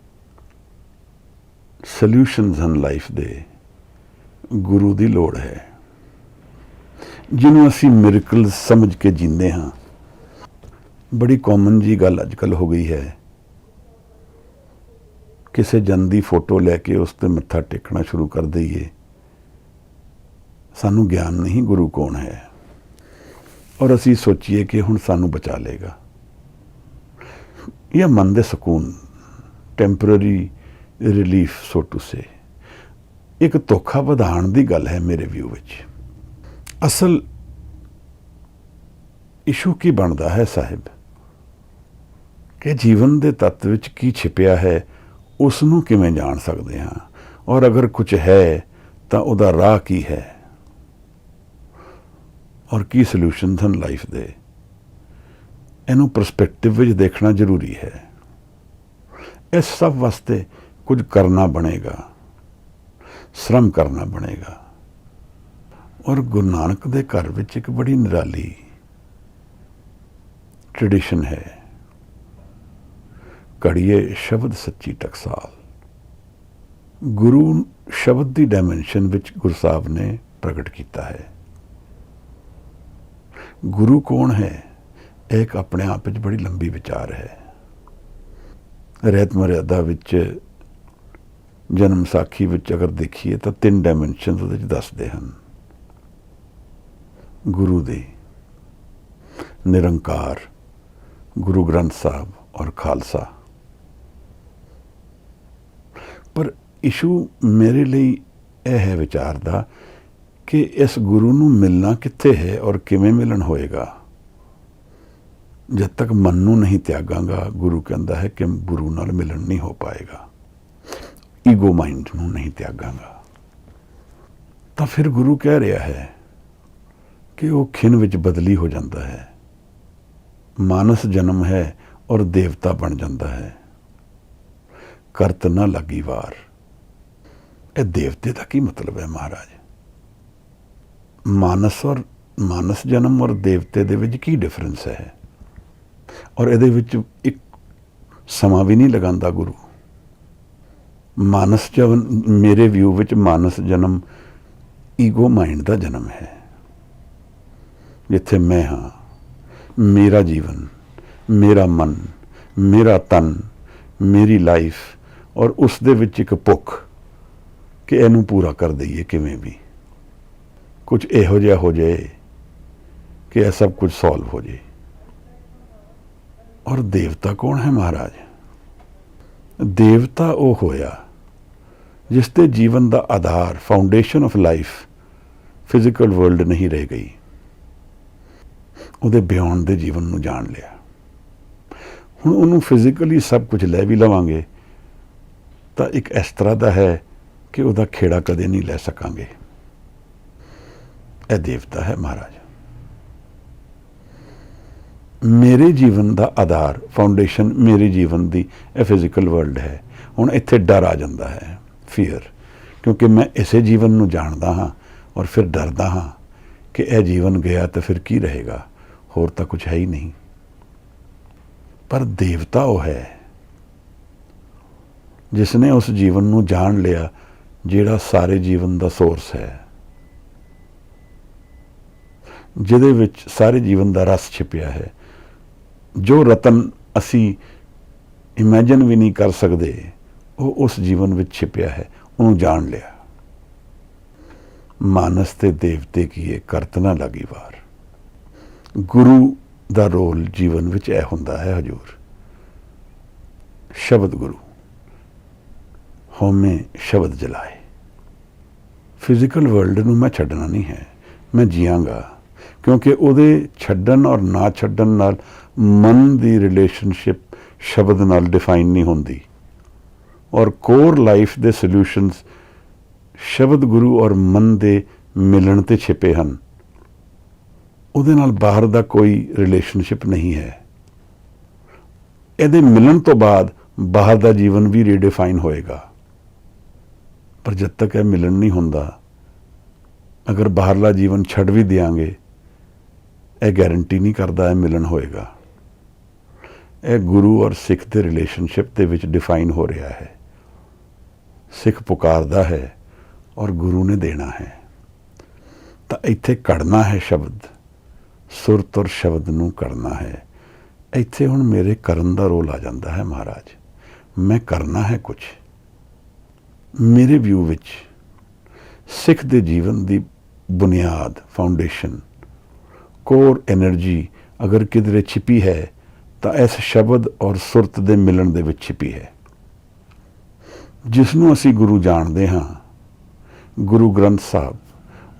ਸੋਲਿਊਸ਼ਨਸ ਹਨ ਲਾਈਫ ਦੇ, ਗੁਰੂ ਦੀ ਲੋੜ ਹੈ, ਜਿਹਨੂੰ ਅਸੀਂ ਮਿਰਕਲ ਸਮਝ ਕੇ ਜੀਂਦੇ ਹਾਂ। ਬੜੀ ਕਾਮਨ ਜੀ ਗੱਲ ਅੱਜ ਕੱਲ੍ਹ ਹੋ ਗਈ ਹੈ, ਕਿਸੇ ਜਨ ਦੀ ਫੋਟੋ ਲੈ ਕੇ ਉਸ 'ਤੇ ਮੱਥਾ ਟੇਕਣਾ ਸ਼ੁਰੂ ਕਰ ਦਈਏ। ਸਾਨੂੰ ਗਿਆਨ ਨਹੀਂ ਗੁਰੂ ਕੌਣ ਹੈ, ਔਰ ਅਸੀਂ ਸੋਚੀਏ ਕਿ ਹੁਣ ਸਾਨੂੰ ਬਚਾ ਲਏਗਾ। ਇਹ ਮਨ ਦੇ ਸਕੂਨ, temporary relief so to say, ਇੱਕ ਧੋਖਾ ਵਧਾਉਣ ਦੀ ਗੱਲ ਹੈ ਮੇਰੇ ਵਿਊ ਵਿੱਚ। ਅਸਲ ਇਸ਼ੂ ਕੀ ਬਣਦਾ ਹੈ ਸਾਹਿਬ, ਕਿ ਜੀਵਨ ਦੇ ਤੱਤ ਵਿੱਚ ਕੀ ਛਿਪਿਆ ਹੈ, ਉਸ ਨੂੰ ਕਿਵੇਂ ਜਾਣ ਸਕਦੇ ਹਾਂ, ਔਰ ਅਗਰ ਕੁਝ ਹੈ ਤਾਂ ਉਹਦਾ ਰਾਹ ਕੀ ਹੈ, ਔਰ ਕੀ ਸੋਲਿਊਸ਼ਨਸ ਹਨ ਲਾਈਫ ਦੇ। ਇਹਨੂੰ ਪਰਸਪੈਕਟਿਵ ਵਿੱਚ ਦੇਖਣਾ ਜ਼ਰੂਰੀ ਹੈ। ਇਸ ਸਭ ਵਾਸਤੇ ਕੁਝ ਕਰਨਾ ਬਣੇਗਾ, ਸ਼ਰਮ ਕਰਨਾ ਬਣੇਗਾ। ਔਰ ਗੁਰੂ ਨਾਨਕ ਦੇ ਘਰ ਵਿੱਚ ਇੱਕ ਬੜੀ ਨਿਰਾਲੀ ਟ੍ਰੈਡੀਸ਼ਨ ਹੈ, ਘੜੀਏ ਸ਼ਬਦ ਸੱਚੀ ਟਕਸਾਲ। ਗੁਰੂ ਸ਼ਬਦ ਦੀ ਡਾਇਮੈਂਸ਼ਨ ਵਿੱਚ ਗੁਰੂ ਸਾਹਿਬ ਨੇ ਪ੍ਰਗਟ ਕੀਤਾ ਹੈ। ਗੁਰੂ ਕੌਣ ਹੈ, ਇਹ ਇੱਕ ਆਪਣੇ ਆਪ ਵਿੱਚ ਬੜੀ ਲੰਬੀ ਵਿਚਾਰ ਹੈ। ਰਹਿਤ ਮਰਿਆਦਾ ਵਿੱਚ, ਜਨਮ ਸਾਖੀ ਵਿੱਚ ਅਗਰ ਦੇਖੀਏ ਤਾਂ 3 ਡਾਇਮੈਂਸ਼ਨਸ ਉਹਦੇ 'ਚ ਦੱਸਦੇ ਹਨ। ਗੁਰੂ ਦੀ ਨਿਰੰਕਾਰ, ਗੁਰੂ ਗ੍ਰੰਥ ਸਾਹਿਬ ਔਰ ਖਾਲਸਾ। ਪਰ ਇਸ਼ੂ ਮੇਰੇ ਲਈ ਇਹ ਹੈ ਵਿਚਾਰ ਦਾ ਕਿ ਇਸ ਗੁਰੂ ਨੂੰ ਮਿਲਣਾ ਕਿੱਥੇ ਹੈ ਔਰ ਕਿਵੇਂ ਮਿਲਣ ਹੋਏਗਾ। ਜਦ ਤੱਕ ਮਨ ਨੂੰ ਨਹੀਂ ਤਿਆਗਾਂਗਾ, ਗੁਰੂ ਕਹਿੰਦਾ ਹੈ ਕਿ ਗੁਰੂ ਨਾਲ ਮਿਲਣ ਨਹੀਂ ਹੋ ਪਾਏਗਾ। ਈਗੋ ਮਾਈਂਡ ਨੂੰ ਨਹੀਂ ਤਿਆਗਾਂਗਾ, ਤਾਂ ਫਿਰ ਗੁਰੂ ਕਹਿ ਰਿਹਾ ਹੈ ਕਿ ਉਹ ਖਿਣ ਵਿੱਚ ਬਦਲੀ ਹੋ ਜਾਂਦਾ ਹੈ। ਮਾਨਸ ਜਨਮ ਹੈ ਔਰ ਦੇਵਤਾ ਬਣ ਜਾਂਦਾ ਹੈ। ਕਰਤ ਨਾ ਲੱਗੀ ਵਾਰ। ਇਹ ਦੇਵਤੇ ਦਾ ਕੀ ਮਤਲਬ ਹੈ ਮਹਾਰਾਜ? ਮਾਨਸ ਜਨਮ ਔਰ ਦੇਵਤੇ ਦੇ ਵਿੱਚ ਕੀ ਡਿਫਰੈਂਸ ਹੈ? ਔਰ ਇਹਦੇ ਵਿੱਚ ਇੱਕ ਸਮਾਂ ਵੀ ਨਹੀਂ ਲਗਾਉਂਦਾ ਗੁਰੂ। ਮਾਨਸ ਜਨਮ, ਮੇਰੇ ਵਿਊ ਵਿੱਚ ਮਾਨਸ ਜਨਮ ਈਗੋ ਮਾਈਂਡ ਦਾ ਜਨਮ ਹੈ, ਜਿੱਥੇ ਮੈਂ ਹਾਂ, ਮੇਰਾ ਜੀਵਨ, ਮੇਰਾ ਮਨ, ਮੇਰਾ ਤਨ, ਮੇਰੀ ਲਾਈਫ, ਔਰ ਉਸ ਦੇ ਵਿੱਚ ਇੱਕ ਭੁੱਖ ਕਿ ਇਹਨੂੰ ਪੂਰਾ ਕਰ ਦਈਏ ਕਿਵੇਂ ਵੀ। ਕੁਝ ਇਹੋ ਜਿਹਾ ਹੋ ਜਾਏ ਕਿ ਇਹ ਸਭ ਕੁਝ ਸੋਲਵ ਹੋ ਜਾਏ। ਔਰ ਦੇਵਤਾ ਕੌਣ ਹੈ ਮਹਾਰਾਜ? ਦੇਵਤਾ ਉਹ ਹੋਇਆ ਜਿਸ ਤੇ ਜੀਵਨ ਦਾ ਆਧਾਰ, foundation of life, physical world ਨਹੀਂ ਰਹਿ ਗਈ। ਉਹਦੇ ਬਿਯੋਂਡ ਦੇ ਜੀਵਨ ਨੂੰ ਜਾਣ ਲਿਆ। ਹੁਣ ਉਹਨੂੰ ਫਿਜ਼ੀਕਲੀ ਸਭ ਕੁਝ ਲੈ ਵੀ ਲਵਾਂਗੇ ਤਾਂ ਇੱਕ ਇਸ ਤਰ੍ਹਾਂ ਦਾ ਹੈ ਕਿ ਉਹਦਾ ਖੇੜਾ ਕਦੇ ਨਹੀਂ ਲੈ ਸਕਾਂਗੇ। ਇਹ ਦੇਵਤਾ ਹੈ ਮਹਾਰਾਜ। ਮੇਰੇ ਜੀਵਨ ਦਾ ਆਧਾਰ, ਫਾਊਂਡੇਸ਼ਨ ਮੇਰੇ ਜੀਵਨ ਦੀ ਇਹ ਫਿਜ਼ੀਕਲ ਵਰਲਡ ਹੈ। ਹੁਣ ਇੱਥੇ ਡਰ ਆ ਜਾਂਦਾ ਹੈ, ਫੀਅਰ, ਕਿਉਂਕਿ ਮੈਂ ਇਸੇ ਜੀਵਨ ਨੂੰ ਜਾਣਦਾ ਹਾਂ और फिर डरदा हाँ कि यह जीवन गया तो फिर की रहेगा, होर तो कुछ है ही नहीं। पर देवता वो है जिसने उस जीवन नूं जान लिया जिहड़ा सारे जीवन का सोर्स है, जिहदे विच सारे जीवन का रस छिपिया है। जो रतन असी इमैजिन भी नहीं कर सकते वो उस जीवन विच छिपिया है, उन्होंने जान लिया। मानस ते देवते कीए करत ना लगी वार। गुरु दा रोल जीवन विच यह हुंदा है हजूर, शब्द गुरु होमे शब्द जलाए। फिजिकल वर्ल्ड नूं मैं छड्डना नहीं है, मैं जियांगा, क्योंकि उहदे छड्डन और ना छड्डन नाल मन दी रिलेशनशिप शब्द नाल डिफाइन नहीं होंदी, और कोर लाइफ दे सल्यूशनस शब्द गुरु और मन दे मिलन ते छिपे हन। उहदे नाल बाहर दा कोई रिलेशनशिप नहीं है। इहदे मिलन तो बाद बाहर दा जीवन भी रीडिफाइन होएगा, पर जब तक यह मिलन नहीं हुंदा, अगर बाहरला जीवन छड़ भी देंगे, यह गारंटी नहीं करता है मिलन होएगा। यह गुरु और सिख के रिलेशनशिप के विच डिफाइन हो रहा है। सिख पुकारदा है और गुरु ने देना है, तो इत्थे कड़ना है शब्द, सुरत और शब्द नूं कड़ना है। इत्थे हुण मेरे करन दा रोल आ जाता है। महाराज मैं करना है कुछ। मेरे व्यू विच सिख दे जीवन दी बुनियाद, फाउंडेशन, कोर एनर्जी अगर किधरे छिपी है तो इस शब्द और सुरत दे मिलन दे विच छिपी है, जिसनों असी गुरु जानते हाँ। गुरु ग्रंथ साहब,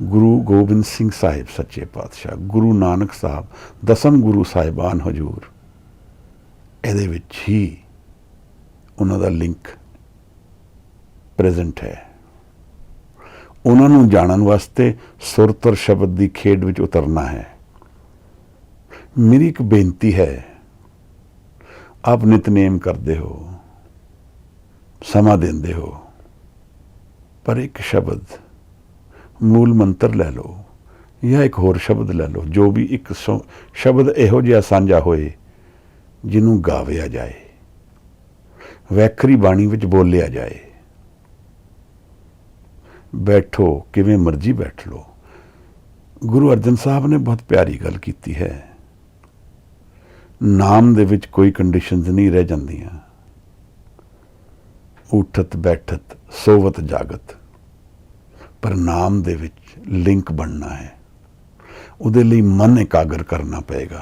गुरु गोबिंद सिंह साहिब सच्चे पातशाह, गुरु नानक साहब, दसम गुरु साहिबान हजूर, ਇਹਦੇ ਵਿੱਚ ही ਉਹਨਾਂ ਦਾ ਲਿੰਕ ਪ੍ਰੈਜ਼ੈਂਟ ਹੈ। ਉਹਨਾਂ ਨੂੰ ਜਾਣਨ ਵਾਸਤੇ ਸੁਰਤ ਔਰ ਸ਼ਬਦ ਦੀ ਖੇਡ ਵਿੱਚ ਉਤਰਨਾ ਹੈ। ਮੇਰੀ ਇੱਕ ਬੇਨਤੀ ਹੈ, ਆਪ ਨਿਤਨੇਮ ਕਰਦੇ ਹੋ, ਸਮਾਂ ਦਿੰਦੇ ਹੋ, पर एक शब्द मूल मंत्र लै लो या एक होर शब्द लै लो, जो भी एक शब्द इहो जिहा साझा होए जिन्हों गाविया जाए, वैखरी बाणी विच बोलिया जाए। बैठो किवें मर्जी बैठ लो। गुरु अर्जन साहब ने बहुत प्यारी गल कीती है, नाम दे विच कोई कंडीशनस नहीं रह जांदियां। उठत बैठत सोवत जागत, पर नाम दे विच लिंक बनना है। उहदे लई मन एकागर करना पएगा,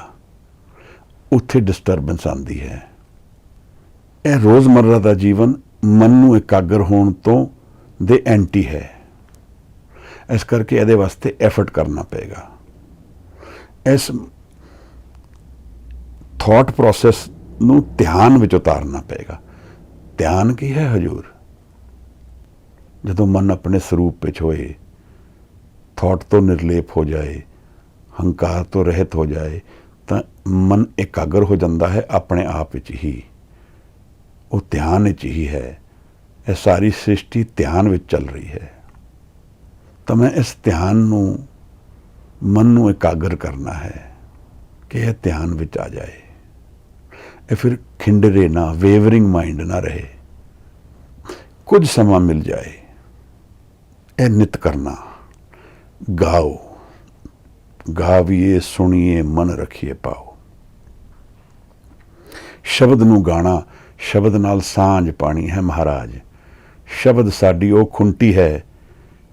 उत्थे डिस्टर्बेंस आंदी है। यह रोज़मर्रा का जीवन मन नूं एकागर होण तो दे एंटी है। इस करके इहदे वास्ते एफर्ट करना पएगा। इस थॉट प्रोसैस नूं ध्यान विच उतारना पएगा। ध्यान की है हजूर? जदों मन अपने स्वरूप विच होए, थॉट तो निर्लेप हो जाए, हंकार तो रहित हो जाए, तो मन एकागर हो जाता है अपने आप विच ही। वो ध्यान विच ही है। यह सारी सृष्टि ध्यान विच चल रही है। तो मैं इस ध्यान नूं, मन नूं एकागर करना है कि यह ध्यान विच आ जाए। फिर खिंडरे ना, वेवरिंग माइंड ना रहे। कुछ समा मिल जाए, यह नित करना। गाओ, गाविए सुनिए मन रखिए पाओ। शब्द नूं गाना, शब्द नाल सांझ पानी है। महाराज शब्द साडी वो खुंटी है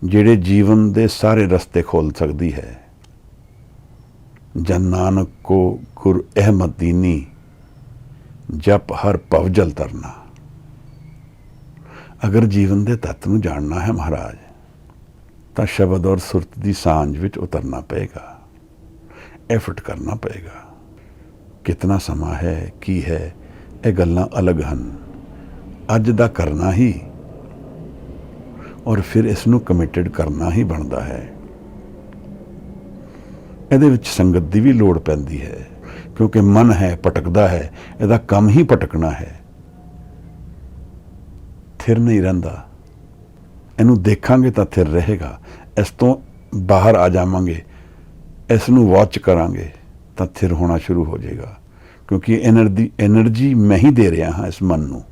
जिहड़े जीवन दे सारे रस्ते खोल सकती है। जन नानक को गुर अहमद दीनी, जप हर पवजल तरना। अगर जीवन के तत्व नूं जानना है महाराज, तो शब्द और सुरत की सांझ विच उतरना पएगा, एफर्ट करना पएगा। कितना समा है, की है, ये गल्लां अलग हन। अज दा करना ही और फिर इसनूं कमिटेड करना ही बनता है। इहदे विच संगत की भी लोड़ पैंदी है, क्योंकि मन है भटकदा है, इहदा काम ही भटकना है, थिर नहीं रहिंदा। इहनूं देखांगे तो थिर रहेगा। इस तो ਬਾਹਰ ਆ ਜਾਵਾਂਗੇ, ਇਸ ਨੂੰ ਵਾਚ ਕਰਾਂਗੇ ਤਾਂ ਥਿਰ ਹੋਣਾ ਸ਼ੁਰੂ ਹੋ ਜਾਏਗਾ, ਕਿਉਂਕਿ ਐਨਰਜੀ ਮੈਂ ਹੀ ਦੇ ਰਿਹਾ ਹਾਂ ਇਸ ਮਨ ਨੂੰ।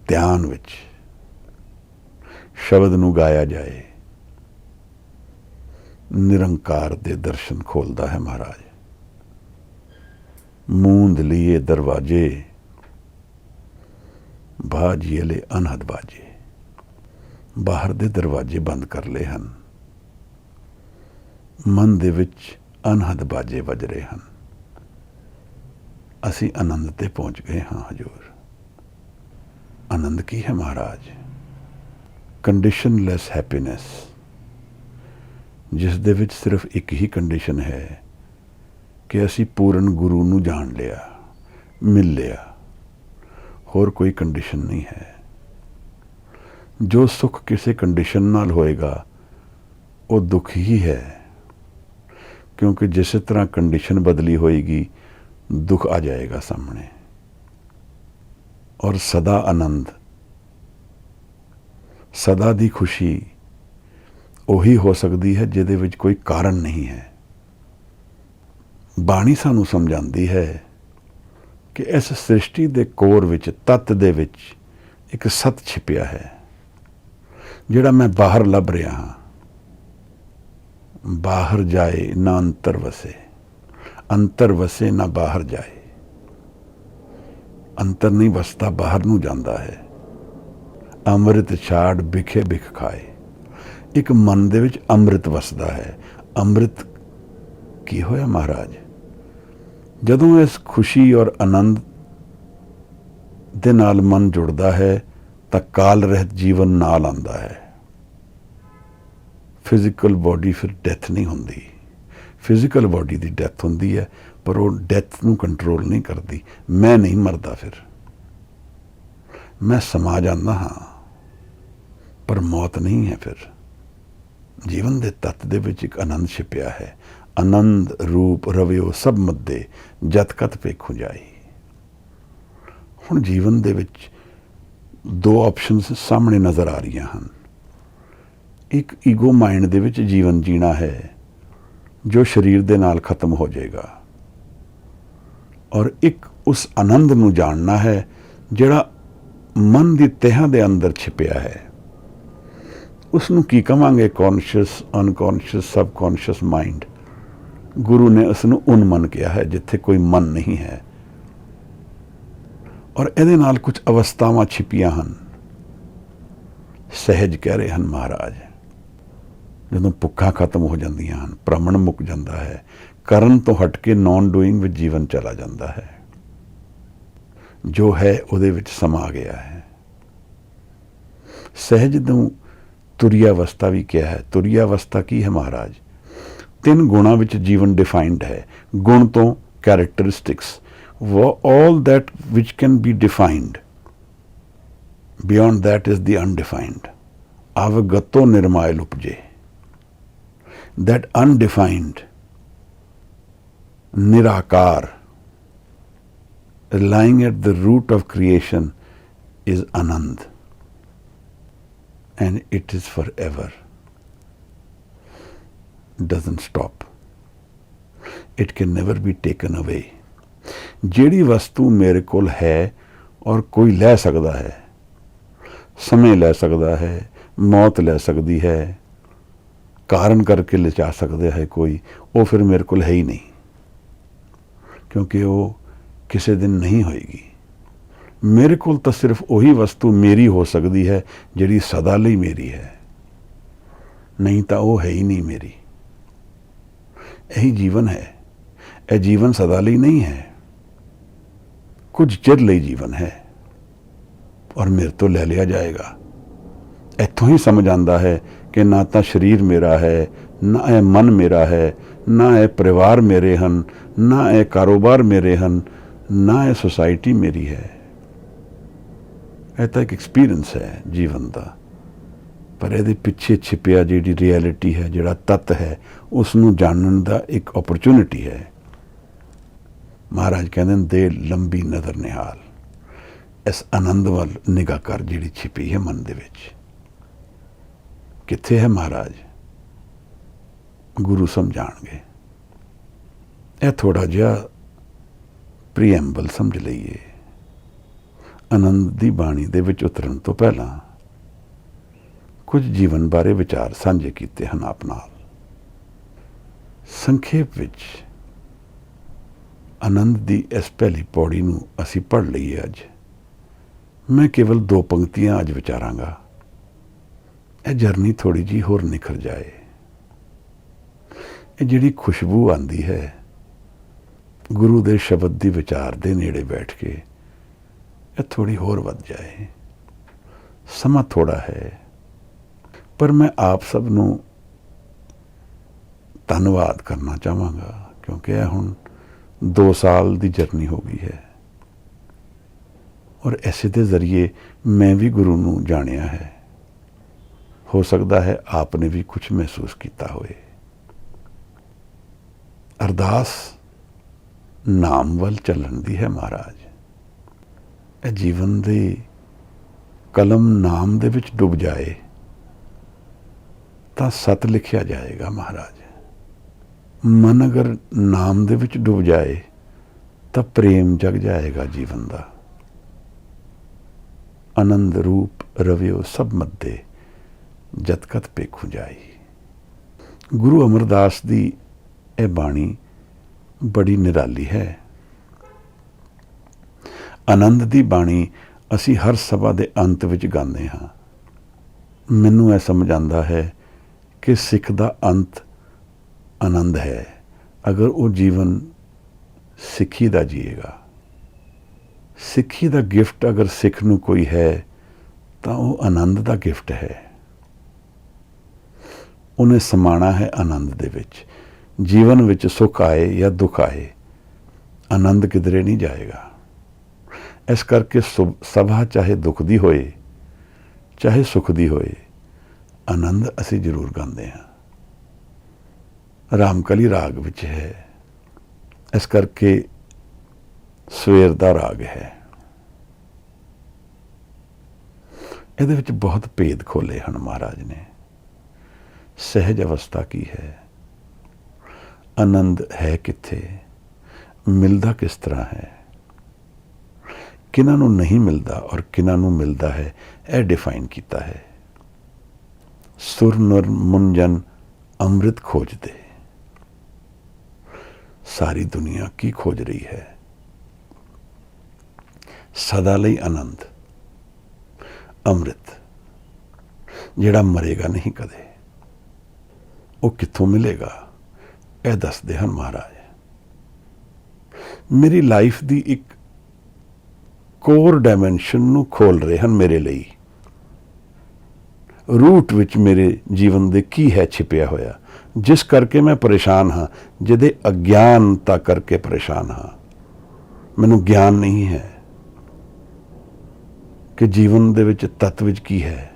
ਧਿਆਨ ਵਿੱਚ ਸ਼ਬਦ ਨੂੰ ਗਾਇਆ ਜਾਏ, ਨਿਰੰਕਾਰ ਦੇ ਦਰਸ਼ਨ ਖੋਲਦਾ ਹੈ ਮਹਾਰਾਜ। ਮੂੰਦ ਲੀਏ ਦਰਵਾਜੇ, ਬਾਜੀਲੇ ਅਨਹਦ ਬਾਜੇ। ਬਾਹਰ ਦੇ ਦਰਵਾਜੇ ਬੰਦ ਕਰ ਲਏ ਹਨ, ਮਨ ਦੇ ਵਿੱਚ ਅਨਹਦ ਬਾਜੇ ਵੱਜ ਰਹੇ ਹਨ। ਅਸੀਂ ਆਨੰਦ ਤੇ ਪਹੁੰਚ ਗਏ ਹਾਂ ਹਜ਼ੂਰ। ਆਨੰਦ ਕੀ ਹੈ ਮਹਾਰਾਜ? ਕੰਡੀਸ਼ਨਲੈਸ ਹੈਪੀਨੈਸ, ਜਿਸ ਦੇ ਵਿੱਚ ਸਿਰਫ ਇੱਕ ਹੀ ਕੰਡੀਸ਼ਨ ਹੈ ਕਿ ਅਸੀਂ ਪੂਰਨ ਗੁਰੂ ਨੂੰ ਜਾਣ ਲਿਆ, ਮਿਲ ਲਿਆ। ਹੋਰ ਕੋਈ ਕੰਡੀਸ਼ਨ ਨਹੀਂ ਹੈ। ਜੋ ਸੁੱਖ ਕਿਸੇ ਕੰਡੀਸ਼ਨ ਨਾਲ ਹੋਏਗਾ ਉਹ ਦੁੱਖ ਹੀ ਹੈ, ਕਿਉਂਕਿ ਜਿਸ ਤਰ੍ਹਾਂ ਕੰਡੀਸ਼ਨ ਬਦਲੀ ਹੋਏਗੀ ਦੁੱਖ ਆ ਜਾਏਗਾ ਸਾਹਮਣੇ। ਔਰ ਸਦਾ ਆਨੰਦ, ਸਦਾ ਦੀ ਖੁਸ਼ੀ ਉਹੀ ਹੋ ਸਕਦੀ ਹੈ ਜਿਹਦੇ ਵਿੱਚ ਕੋਈ ਕਾਰਨ ਨਹੀਂ ਹੈ। ਬਾਣੀ ਸਾਨੂੰ ਸਮਝਾਉਂਦੀ ਹੈ ਕਿ ਇਸ ਸ੍ਰਿਸ਼ਟੀ ਦੇ ਕੋਰ ਵਿੱਚ, ਤੱਤ ਦੇ ਵਿੱਚ ਇੱਕ ਸੱਤ ਛਿਪਿਆ ਹੈ, ਜਿਹੜਾ ਮੈਂ ਬਾਹਰ ਲੱਭ ਰਿਹਾ ਹਾਂ। ਬਾਹਰ ਜਾਏ ਨਾ ਅੰਤਰ ਵਸੇ, ਅੰਤਰ ਵਸੇ ਨਾ ਬਾਹਰ ਜਾਏ। ਅੰਤਰ ਨਹੀਂ ਵਸਦਾ, ਬਾਹਰ ਨੂੰ ਜਾਂਦਾ ਹੈ। ਅੰਮ੍ਰਿਤ ਛਾੜ ਬਿਖੇ ਬਿਖ ਖਾਏ। ਇੱਕ ਮਨ ਦੇ ਵਿੱਚ ਅੰਮ੍ਰਿਤ ਵਸਦਾ ਹੈ। ਅੰਮ੍ਰਿਤ ਕੀ ਹੋਇਆ ਮਹਾਰਾਜ? ਜਦੋਂ ਇਸ ਖੁਸ਼ੀ ਔਰ ਆਨੰਦ ਦੇ ਨਾਲ ਮਨ ਜੁੜਦਾ ਹੈ ਤਾਂ ਕਾਲ ਰਹਿਤ ਜੀਵਨ ਨਾਲ ਆਉਂਦਾ ਹੈ। ਫਿਜ਼ੀਕਲ ਬੋਡੀ ਫਿਰ ਡੈਥ ਨਹੀਂ ਹੁੰਦੀ। ਫਿਜ਼ੀਕਲ ਬੋਡੀ ਦੀ ਡੈਥ ਹੁੰਦੀ ਹੈ, ਪਰ ਉਹ ਡੈਥ ਨੂੰ ਕੰਟਰੋਲ ਨਹੀਂ ਕਰਦੀ। ਮੈਂ ਨਹੀਂ ਮਰਦਾ, ਫਿਰ ਮੈਂ ਸਮਾ ਜਾਂਦਾ ਹਾਂ, ਪਰ ਮੌਤ ਨਹੀਂ ਹੈ। ਫਿਰ ਜੀਵਨ ਦੇ ਤੱਤ ਦੇ ਵਿੱਚ ਇੱਕ ਆਨੰਦ ਛਿਪਿਆ ਹੈ। ਆਨੰਦ ਰੂਪ ਰਵਿਓ ਸਭ ਮੱਦੇ, ਜਤ ਕਤ ਵੇਖੋ ਜਾਈ। ਹੁਣ ਜੀਵਨ ਦੇ ਵਿੱਚ ਦੋ ਆਪਸ਼ਨਸ ਸਾਹਮਣੇ ਨਜ਼ਰ ਆ ਰਹੀਆਂ ਹਨ। ਇੱਕ ਈਗੋ ਮਾਈਂਡ ਦੇ ਵਿੱਚ ਜੀਵਨ ਜੀਣਾ ਹੈ ਜੋ ਸਰੀਰ ਦੇ ਨਾਲ ਖਤਮ ਹੋ ਜਾਏਗਾ, ਔਰ ਇੱਕ ਉਸ ਆਨੰਦ ਨੂੰ ਜਾਣਨਾ ਹੈ ਜਿਹੜਾ ਮਨ ਦੀ ਤਹਿਾਂ ਦੇ ਅੰਦਰ ਛਿਪਿਆ ਹੈ। ਉਸ ਨੂੰ ਕੀ ਕਵਾਂਗੇ? Conscious, ਅਨਕੌਨਸ਼ੀਅਸ, ਸਬਕੌਨਸ਼ੀਅਸ mind. ਗੁਰੂ ਨੇ ਉਸ ਨੂੰ ਉਨਮਨ ਕਿਹਾ ਹੈ, ਜਿੱਥੇ ਕੋਈ ਮਨ ਨਹੀਂ ਹੈ। ਔਰ ਇਹਦੇ ਨਾਲ ਕੁਝ ਅਵਸਥਾਵਾਂ ਛਿਪੀਆਂ ਹਨ। ਸਹਿਜ ਕਹਿ ਰਹੇ ਹਨ ਮਹਾਰਾਜ। ਜਦੋਂ ਭੁੱਖਾਂ ਖਤਮ ਹੋ ਜਾਂਦੀਆਂ ਹਨ, ਭ੍ਰਮਣ ਮੁੱਕ ਜਾਂਦਾ ਹੈ, ਕਰਨ ਤੋਂ ਹਟ ਕੇ ਨੌਨ ਡੂਇੰਗ ਵਿੱਚ ਜੀਵਨ ਚਲਾ ਜਾਂਦਾ ਹੈ। ਜੋ ਹੈ ਉਹਦੇ ਵਿੱਚ ਸਮਾ ਗਿਆ ਹੈ। ਸਹਿਜ ਨੂੰ ਤੁਰੀਆ ਅਵਸਥਾ ਵੀ ਕਿਹਾ ਹੈ। ਤੁਰੀਆ ਅਵਸਥਾ ਕੀ ਹੈ ਮਹਾਰਾਜ? 3 ਗੁਣਾਂ ਵਿੱਚ ਜੀਵਨ ਡਿਫਾਈਨਡ ਹੈ। ਗੁਣ ਤੋਂ characteristics, all that which can be defined. Beyond that is the undefined. Avagato nirmail upje. That undefined, nirakar, lying at the root of creation, is Anand. And it is forever. Doesn't stop. It can never be taken away. ਜਿਹੜੀ ਵਸਤੂ ਮੇਰੇ ਕੋਲ ਹੈ ਔਰ ਕੋਈ ਲੈ ਸਕਦਾ ਹੈ, ਸਮੇਂ ਲੈ ਸਕਦਾ ਹੈ, ਮੌਤ ਲੈ ਸਕਦੀ ਹੈ, ਕਾਰਨ ਕਰਕੇ ਲਿਜਾ ਸਕਦਾ ਹੈ ਕੋਈ, ਉਹ ਫਿਰ ਮੇਰੇ ਕੋਲ ਹੈ ਹੀ ਨਹੀਂ, ਕਿਉਂਕਿ ਉਹ ਕਿਸੇ ਦਿਨ ਨਹੀਂ ਹੋਏਗੀ। ਮੇਰੇ ਕੋਲ ਤਾਂ ਸਿਰਫ ਉਹੀ ਵਸਤੂ ਮੇਰੀ ਹੋ ਸਕਦੀ ਹੈ ਜਿਹੜੀ ਸਦਾ ਲਈ ਮੇਰੀ ਹੈ, ਨਹੀਂ ਤਾਂ ਉਹ ਹੈ ਹੀ ਨਹੀਂ ਮੇਰੀ। ਇਹੀ ਜੀਵਨ ਹੈ। ਇਹ ਜੀਵਨ ਸਦਾ ਲਈ ਨਹੀਂ ਹੈ, ਕੁਝ ਚਿਰ ਲਈ ਜੀਵਨ ਹੈ, ਔਰ ਮੇਰੇ ਤੋਂ ਲੈ ਲਿਆ ਜਾਏਗਾ। ਇੱਥੋਂ ਹੀ ਸਮਝ ਆਉਂਦਾ ਹੈ ਕਿ ਨਾ ਤਾਂ ਸਰੀਰ ਮੇਰਾ ਹੈ, ਨਾ ਇਹ ਮਨ ਮੇਰਾ ਹੈ, ਨਾ ਇਹ ਪਰਿਵਾਰ ਮੇਰੇ ਹਨ, ਨਾ ਇਹ ਕਾਰੋਬਾਰ ਮੇਰੇ ਹਨ, ਨਾ ਇਹ ਸੁਸਾਇਟੀ ਮੇਰੀ ਹੈ। ਇਹ ਤਾਂ ਇੱਕ ਐਕਸਪੀਰੀਅੰਸ ਹੈ ਜੀਵਨ ਦਾ, ਪਰ ਇਹਦੇ ਪਿੱਛੇ ਛਿਪਿਆ ਜਿਹੜੀ ਰਿਐਲਿਟੀ ਹੈ, ਜਿਹੜਾ ਤੱਤ ਹੈ, ਉਸ ਨੂੰ ਜਾਣਨ ਦਾ ਇੱਕ ਓਪਰਚੁਨਿਟੀ ਹੈ। ਮਹਾਰਾਜ ਕਹਿੰਦੇ ਨੇ ਦੇ ਲੰਬੀ ਨਜ਼ਰ ਨਿਹਾਲ, ਇਸ ਆਨੰਦ ਵੱਲ ਨਿਗਾਹ ਕਰ ਜਿਹੜੀ ਛਿਪੀ ਹੈ ਮਨ ਦੇ ਵਿੱਚ। ਕਿੱਥੇ ਹੈ ਮਹਾਰਾਜ? ਗੁਰੂ ਸਮਝਾਣਗੇ। ਇਹ ਥੋੜਾ ਜਿਹਾ ਪ੍ਰੀਐਂਬਲ ਸਮਝ ਲਈਏ। ਆਨੰਦ ਦੀ ਬਾਣੀ ਦੇ ਵਿੱਚ ਉਤਰਨ ਤੋਂ ਪਹਿਲਾਂ ਕੁਝ ਜੀਵਨ ਬਾਰੇ ਵਿਚਾਰ ਸਾਂਝੇ ਕੀਤੇ ਹਨ ਆਪ ਨਾਲ। ਸੰਖੇਪ ਵਿੱਚ ਆਨੰਦ ਦੀ ਇਸ ਪਹਿਲੀ ਪੌੜੀ ਨੂੰ ਅਸੀਂ ਪੜ੍ਹ ਲਈਏ। ਅੱਜ ਮੈਂ ਕੇਵਲ 2 ਪੰਕਤੀਆਂ ਅੱਜ ਵਿਚਾਰਾਂਗਾ। ਇਹ ਜਰਨੀ ਥੋੜੀ ਜਿਹੀ ਹੋਰ ਨਿਖਰ ਜਾਏ। ਇਹ ਜਿਹੜੀ ਖੁਸ਼ਬੂ ਆਂਦੀ ਹੈ ਗੁਰੂ ਦੇ ਸ਼ਬਦ ਦੀ ਵਿਚਾਰ ਦੇ ਨੇੜੇ ਬੈਠ ਕੇ, ਇਹ ਥੋੜੀ ਹੋਰ ਵੱਧ ਜਾਏ। ਸਮਾਂ ਥੋੜਾ ਹੈ, ਪਰ ਮੈਂ ਆਪ ਸਭ ਨੂੰ ਧੰਨਵਾਦ ਕਰਨਾ ਚਾਹਾਂਗਾ, ਕਿਉਂਕਿ ਇਹ ਹੁਣ 2 ਸਾਲ ਦੀ ਜਰਨੀ ਹੋ ਗਈ ਹੈ ਔਰ ਐਸੇ ਦੇ ਜ਼ਰੀਏ ਮੈਂ ਵੀ ਗੁਰੂ ਨੂੰ ਜਾਣਿਆ ਹੈ। ਹੋ ਸਕਦਾ ਹੈ ਆਪ ਨੇ ਵੀ ਕੁਝ ਮਹਿਸੂਸ ਕੀਤਾ ਹੋਵੇ। ਅਰਦਾਸ ਨਾਮ ਵੱਲ ਚੱਲਣ ਦੀ ਹੈ ਮਹਾਰਾਜ। ਇਹ ਜੀਵਨ ਦੀ ਕਲਮ ਨਾਮ ਦੇ ਵਿੱਚ ਡੁੱਬ ਜਾਏ ਤਾਂ ਸਤ ਲਿਖਿਆ ਜਾਏਗਾ ਮਹਾਰਾਜ। ਮਨ ਅਗਰ ਨਾਮ ਦੇ ਵਿੱਚ ਡੁੱਬ ਜਾਏ ਤਾਂ ਪ੍ਰੇਮ ਜਗ ਜਾਏਗਾ ਜੀਵਨ ਦਾ। ਆਨੰਦ ਰੂਪ ਰਵਿਓ ਸਭ ਮੱਦੇ ਜਤਕਤ ਪੇਖੂ ਜਾਈ। ਗੁਰੂ ਅਮਰਦਾਸ ਦੀ ਇਹ ਬਾਣੀ ਬੜੀ ਨਿਰਾਲੀ ਹੈ। ਆਨੰਦ ਦੀ ਬਾਣੀ ਅਸੀਂ ਹਰ ਸਭਾ ਦੇ ਅੰਤ ਵਿੱਚ ਗਾਉਂਦੇ ਹਾਂ। ਮੈਨੂੰ ਇਹ ਸਮਝ ਆਉਂਦਾ ਹੈ ਕਿ ਸਿੱਖ ਦਾ ਅੰਤ ਆਨੰਦ ਹੈ। ਅਗਰ ਉਹ ਜੀਵਨ ਸਿੱਖੀ ਦਾ ਜੀਏਗਾ, ਸਿੱਖੀ ਦਾ ਗਿਫਟ ਅਗਰ ਸਿੱਖ ਨੂੰ ਕੋਈ ਹੈ ਤਾਂ ਉਹ ਆਨੰਦ ਦਾ ਗਿਫਟ ਹੈ। ਉਹਨੇ ਸਮਾਣਾ ਹੈ ਆਨੰਦ ਦੇ ਵਿੱਚ। ਜੀਵਨ ਵਿੱਚ ਸੁੱਖ ਆਏ ਜਾਂ ਦੁੱਖ ਆਏ, ਆਨੰਦ ਕਿਧਰੇ ਨਹੀਂ ਜਾਏਗਾ। ਇਸ ਕਰਕੇ ਸਭਾ ਚਾਹੇ ਦੁੱਖ ਦੀ ਹੋਏ ਚਾਹੇ ਸੁੱਖ ਦੀ ਹੋਏ, ਆਨੰਦ ਅਸੀਂ ਜ਼ਰੂਰ ਗਾਉਂਦੇ ਹਾਂ। ਰਾਮਕਲੀ ਰਾਗ ਵਿੱਚ ਹੈ, ਇਸ ਕਰਕੇ ਸਵੇਰ ਦਾ ਰਾਗ ਹੈ। ਇਹਦੇ ਵਿੱਚ ਬਹੁਤ ਭੇਦ ਖੋਲੇ ਹਨ ਮਹਾਰਾਜ ਨੇ। ਸਹਿਜ ਅਵਸਥਾ ਕੀ ਹੈ, ਆਨੰਦ ਹੈ ਕਿੱਥੇ, ਮਿਲਦਾ ਕਿਸ ਤਰ੍ਹਾਂ ਹੈ, ਕਿਹਨਾਂ ਨੂੰ ਨਹੀਂ ਮਿਲਦਾ ਔਰ ਕਿਹਨਾਂ ਨੂੰ ਮਿਲਦਾ ਹੈ, ਇਹ ਡਿਫਾਈਨ ਕੀਤਾ ਹੈ। ਸੁਰ ਨਰ ਮੁੰਜਨ ਅੰਮ੍ਰਿਤ ਖੋਜਦੇ। ਸਾਰੀ ਦੁਨੀਆ ਕੀ ਖੋਜ ਰਹੀ ਹੈ? ਸਦਾ ਲਈ ਆਨੰਦ, ਅੰਮ੍ਰਿਤ, ਜਿਹੜਾ ਮਰੇਗਾ ਨਹੀਂ ਕਦੇ। ਉਹ ਕਿੱਥੋਂ ਮਿਲੇਗਾ? ਇਹ ਦੱਸਦੇ ਹਨ ਮਹਾਰਾਜ। ਮੇਰੀ ਲਾਈਫ ਦੀ ਇੱਕ ਕੋਰ ਡਾਇਮੈਂਸ਼ਨ ਨੂੰ ਖੋਲ ਰਹੇ ਹਨ ਮੇਰੇ ਲਈ। ਰੂਟ ਵਿੱਚ ਮੇਰੇ ਜੀਵਨ ਦੇ ਕੀ ਹੈ ਛਿਪਿਆ ਹੋਇਆ, ਜਿਸ ਕਰਕੇ ਮੈਂ ਪਰੇਸ਼ਾਨ ਹਾਂ, ਜਿਹਦੇ ਅਗਿਆਨਤਾ ਕਰਕੇ ਪਰੇਸ਼ਾਨ ਹਾਂ। ਮੈਨੂੰ ਗਿਆਨ ਨਹੀਂ ਹੈ ਕਿ ਜੀਵਨ ਦੇ ਵਿੱਚ ਤੱਤ ਵਿੱਚ ਕੀ ਹੈ।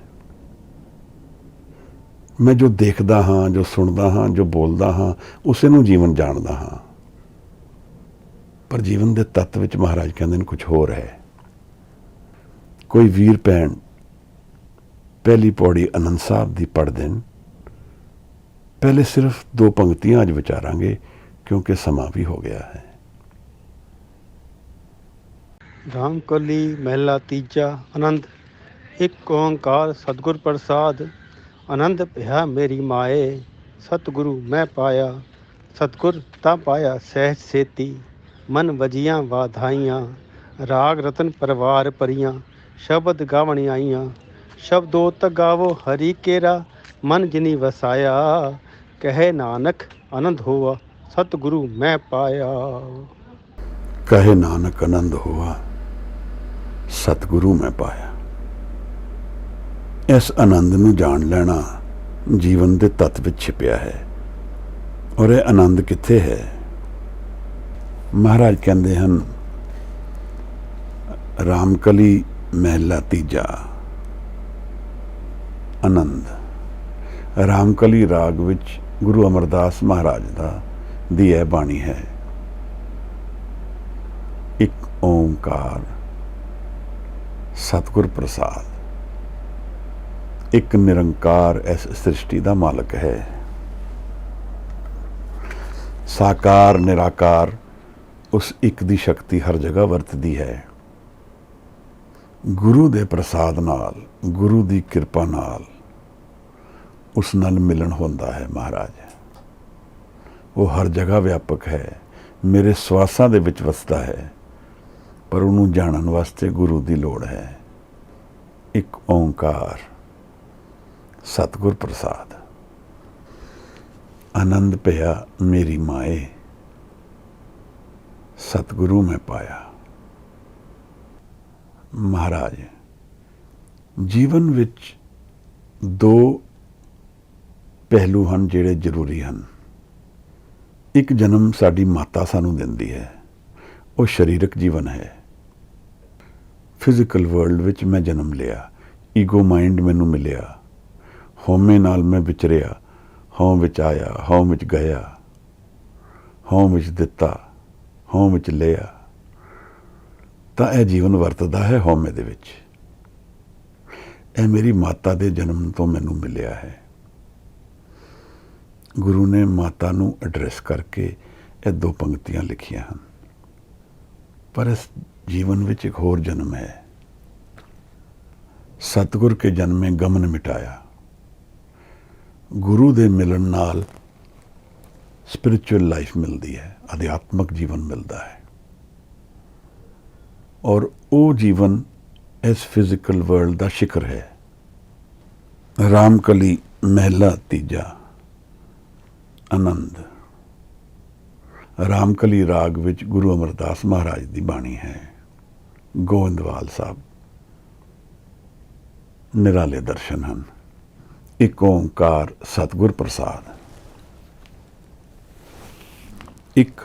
ਮੈਂ ਜੋ ਦੇਖਦਾ ਹਾਂ, ਜੋ ਸੁਣਦਾ ਹਾਂ, ਜੋ ਬੋਲਦਾ ਹਾਂ, ਉਸੇ ਨੂੰ ਜੀਵਨ ਜਾਣਦਾ ਹਾਂ। ਪਰ ਜੀਵਨ ਦੇ ਤੱਤ ਵਿੱਚ ਮਹਾਰਾਜ ਕਹਿੰਦੇ ਨੇ ਕੁਝ ਹੋਰ ਹੈ। ਕੋਈ ਵੀਰ ਭੈਣ ਪਹਿਲੀ ਪੌੜੀ ਆਨੰਦ ਸਾਹਿਬ ਦੀ ਪੜ੍ਹਦੇ ਨੇ। ਪਹਿਲੇ ਸਿਰਫ 2 ਪੰਕਤੀਆਂ ਅੱਜ ਵਿਚਾਰਾਂਗੇ ਕਿਉਂਕਿ ਸਮਾਂ ਵੀ ਹੋ ਗਿਆ ਹੈ। ਰਾਮਕਲੀ ਮਹਿਲਾ ਤੀਜਾ। ਆਨੰਦ। ਇੱਕ ਓੰਕਾਰ ਸਤਿਗੁਰ ਪ੍ਰਸਾਦ। ਆਨੰਦ ਭਇਆ ਮੇਰੀ ਮਾਏ, ਸਤਿਗੁਰੂ ਮੈਂ ਪਾਇਆ। ਸਤਿਗੁਰ ਤਾਂ ਪਾਇਆ ਸਹਿਜ ਸੇਤੀ, ਮਨ ਵਜੀਆਂ ਵਾਧਾਈਆਂ। ਰਾਗ ਰਤਨ ਪਰਵਾਰ ਭਰੀਆਂ, ਸ਼ਬਦ ਗਾਵਣ ਆਈਆਂ। ਸ਼ਬਦੋ ਤ ਗਾਵੋ ਹਰੀ ਕੇਰਾ, ਮਨ ਜਿਨੀ ਵਸਾਇਆ। ਕਹੇ ਨਾਨਕ ਆਨੰਦ ਹੋਆ, ਸਤਿਗੁਰੂ ਮੈਂ ਪਾਇਆ। ਕਹੇ ਨਾਨਕ ਆਨੰਦ ਹੋਆ, ਸਤਿਗੁਰੂ ਮੈਂ ਪਾਇਆ। ਇਸ ਆਨੰਦ ਨੂੰ ਜਾਣ ਲੈਣਾ ਜੀਵਨ ਦੇ ਤੱਤ ਵਿੱਚ ਛਿਪਿਆ ਹੈ। ਔਰ ਇਹ ਆਨੰਦ ਕਿੱਥੇ ਹੈ? ਮਹਾਰਾਜ ਕਹਿੰਦੇ ਹਨ, ਰਾਮਕਲੀ ਮਹਿਲਾ ਤੀਜਾ। ਆਨੰਦ ਰਾਮਕਲੀ ਰਾਗ ਵਿੱਚ ਗੁਰੂ ਅਮਰਦਾਸ ਮਹਾਰਾਜ ਦੀ ਇਹ ਬਾਣੀ ਹੈ। ਇੱਕ ਓੰਕਾਰ ਸਤਿਗੁਰ ਪ੍ਰਸਾਦ। ਇੱਕ ਨਿਰੰਕਾਰ ਇਸ ਸ੍ਰਿਸ਼ਟੀ ਦਾ ਮਾਲਕ ਹੈ। ਸਾਕਾਰ ਨਿਰਾਕਾਰ ਉਸ ਇੱਕ ਦੀ ਸ਼ਕਤੀ ਹਰ ਜਗ੍ਹਾ ਵਰਤਦੀ ਹੈ। ਗੁਰੂ ਦੇ ਪ੍ਰਸਾਦ ਨਾਲ, ਗੁਰੂ ਦੀ ਕਿਰਪਾ ਨਾਲ ਉਸ ਨਾਲ ਮਿਲਣ ਹੁੰਦਾ ਹੈ ਮਹਾਰਾਜ। ਉਹ ਹਰ ਜਗ੍ਹਾ ਵਿਆਪਕ ਹੈ, ਮੇਰੇ ਸਵਾਸਾਂ ਦੇ ਵਿੱਚ ਵਸਦਾ ਹੈ, ਪਰ ਉਹਨੂੰ ਜਾਣਨ ਵਾਸਤੇ ਗੁਰੂ ਦੀ ਲੋੜ ਹੈ। ਇੱਕ ਓਂਕਾਰ ਸਤਿਗੁਰ ਪ੍ਰਸਾਦ। ਆਨੰਦ ਭਇਆ ਮੇਰੀ ਮਾਏ, ਸਤਿਗੁਰੂ ਮੈਂ ਪਾਇਆ। ਮਹਾਰਾਜ, ਜੀਵਨ ਵਿੱਚ ਦੋ ਪਹਿਲੂ ਹਨ ਜਿਹੜੇ ਜ਼ਰੂਰੀ ਹਨ। ਇੱਕ ਜਨਮ ਸਾਡੀ ਮਾਤਾ ਸਾਨੂੰ ਦਿੰਦੀ ਹੈ, ਉਹ ਸਰੀਰਕ ਜੀਵਨ ਹੈ। ਫਿਜ਼ੀਕਲ ਵਰਲਡ ਵਿੱਚ ਮੈਂ ਜਨਮ ਲਿਆ, ਈਗੋ ਮਾਈਂਡ ਮੈਨੂੰ ਮਿਲਿਆ, ਹਉਮੈ ਨਾਲ ਮੈਂ ਵਿਚਰਿਆ, ਹਉ ਵਿੱਚ ਆਇਆ, ਹਉ ਵਿੱਚ ਗਿਆ, ਹਉ ਵਿੱਚ ਦਿੱਤਾ, ਹਉ ਵਿੱਚ ਲਿਆ, ਤਾਂ ਇਹ ਜੀਵਨ ਵਰਤਦਾ ਹੈ ਹਉਮੈ ਦੇ ਵਿੱਚ। ਇਹ ਮੇਰੀ ਮਾਤਾ ਦੇ ਜਨਮ ਤੋਂ ਮੈਨੂੰ ਮਿਲਿਆ ਹੈ। ਗੁਰੂ ਨੇ ਮਾਤਾ ਨੂੰ ਐਡਰੈਸ ਕਰਕੇ ਇਹ ਦੋ ਪੰਕਤੀਆਂ ਲਿਖੀਆਂ ਹਨ। ਪਰ ਇਸ ਜੀਵਨ ਵਿੱਚ ਇੱਕ ਹੋਰ ਜਨਮ ਹੈ। ਸਤਿਗੁਰ ਕੇ ਜਨਮੇ ਗਮਨ ਮਿਟਾਇਆ। ਗੁਰੂ ਦੇ ਮਿਲਣ ਨਾਲ ਸਪਿਰਿਚੁਅਲ ਲਾਈਫ ਮਿਲਦੀ ਹੈ, ਅਧਿਆਤਮਕ ਜੀਵਨ ਮਿਲਦਾ ਹੈ। ਔਰ ਉਹ ਜੀਵਨ ਇਸ ਫਿਜ਼ੀਕਲ ਵਰਲਡ ਦਾ ਸ਼ਿਖਰ ਹੈ। ਰਾਮਕਲੀ ਮਹਿਲਾ ਤੀਜਾ, ਆਨੰਦ। ਰਾਮਕਲੀ ਰਾਗ ਵਿੱਚ ਗੁਰੂ ਅਮਰਦਾਸ ਮਹਾਰਾਜ ਦੀ ਬਾਣੀ ਹੈ। ਗੋਇੰਦਵਾਲ ਸਾਹਿਬ, ਨਿਰਾਲੇ ਦਰਸ਼ਨ ਹਨ। ਇੱਕ ਓਂਕਾਰ ਸਤਿਗੁਰ ਪ੍ਰਸਾਦ। ਇੱਕ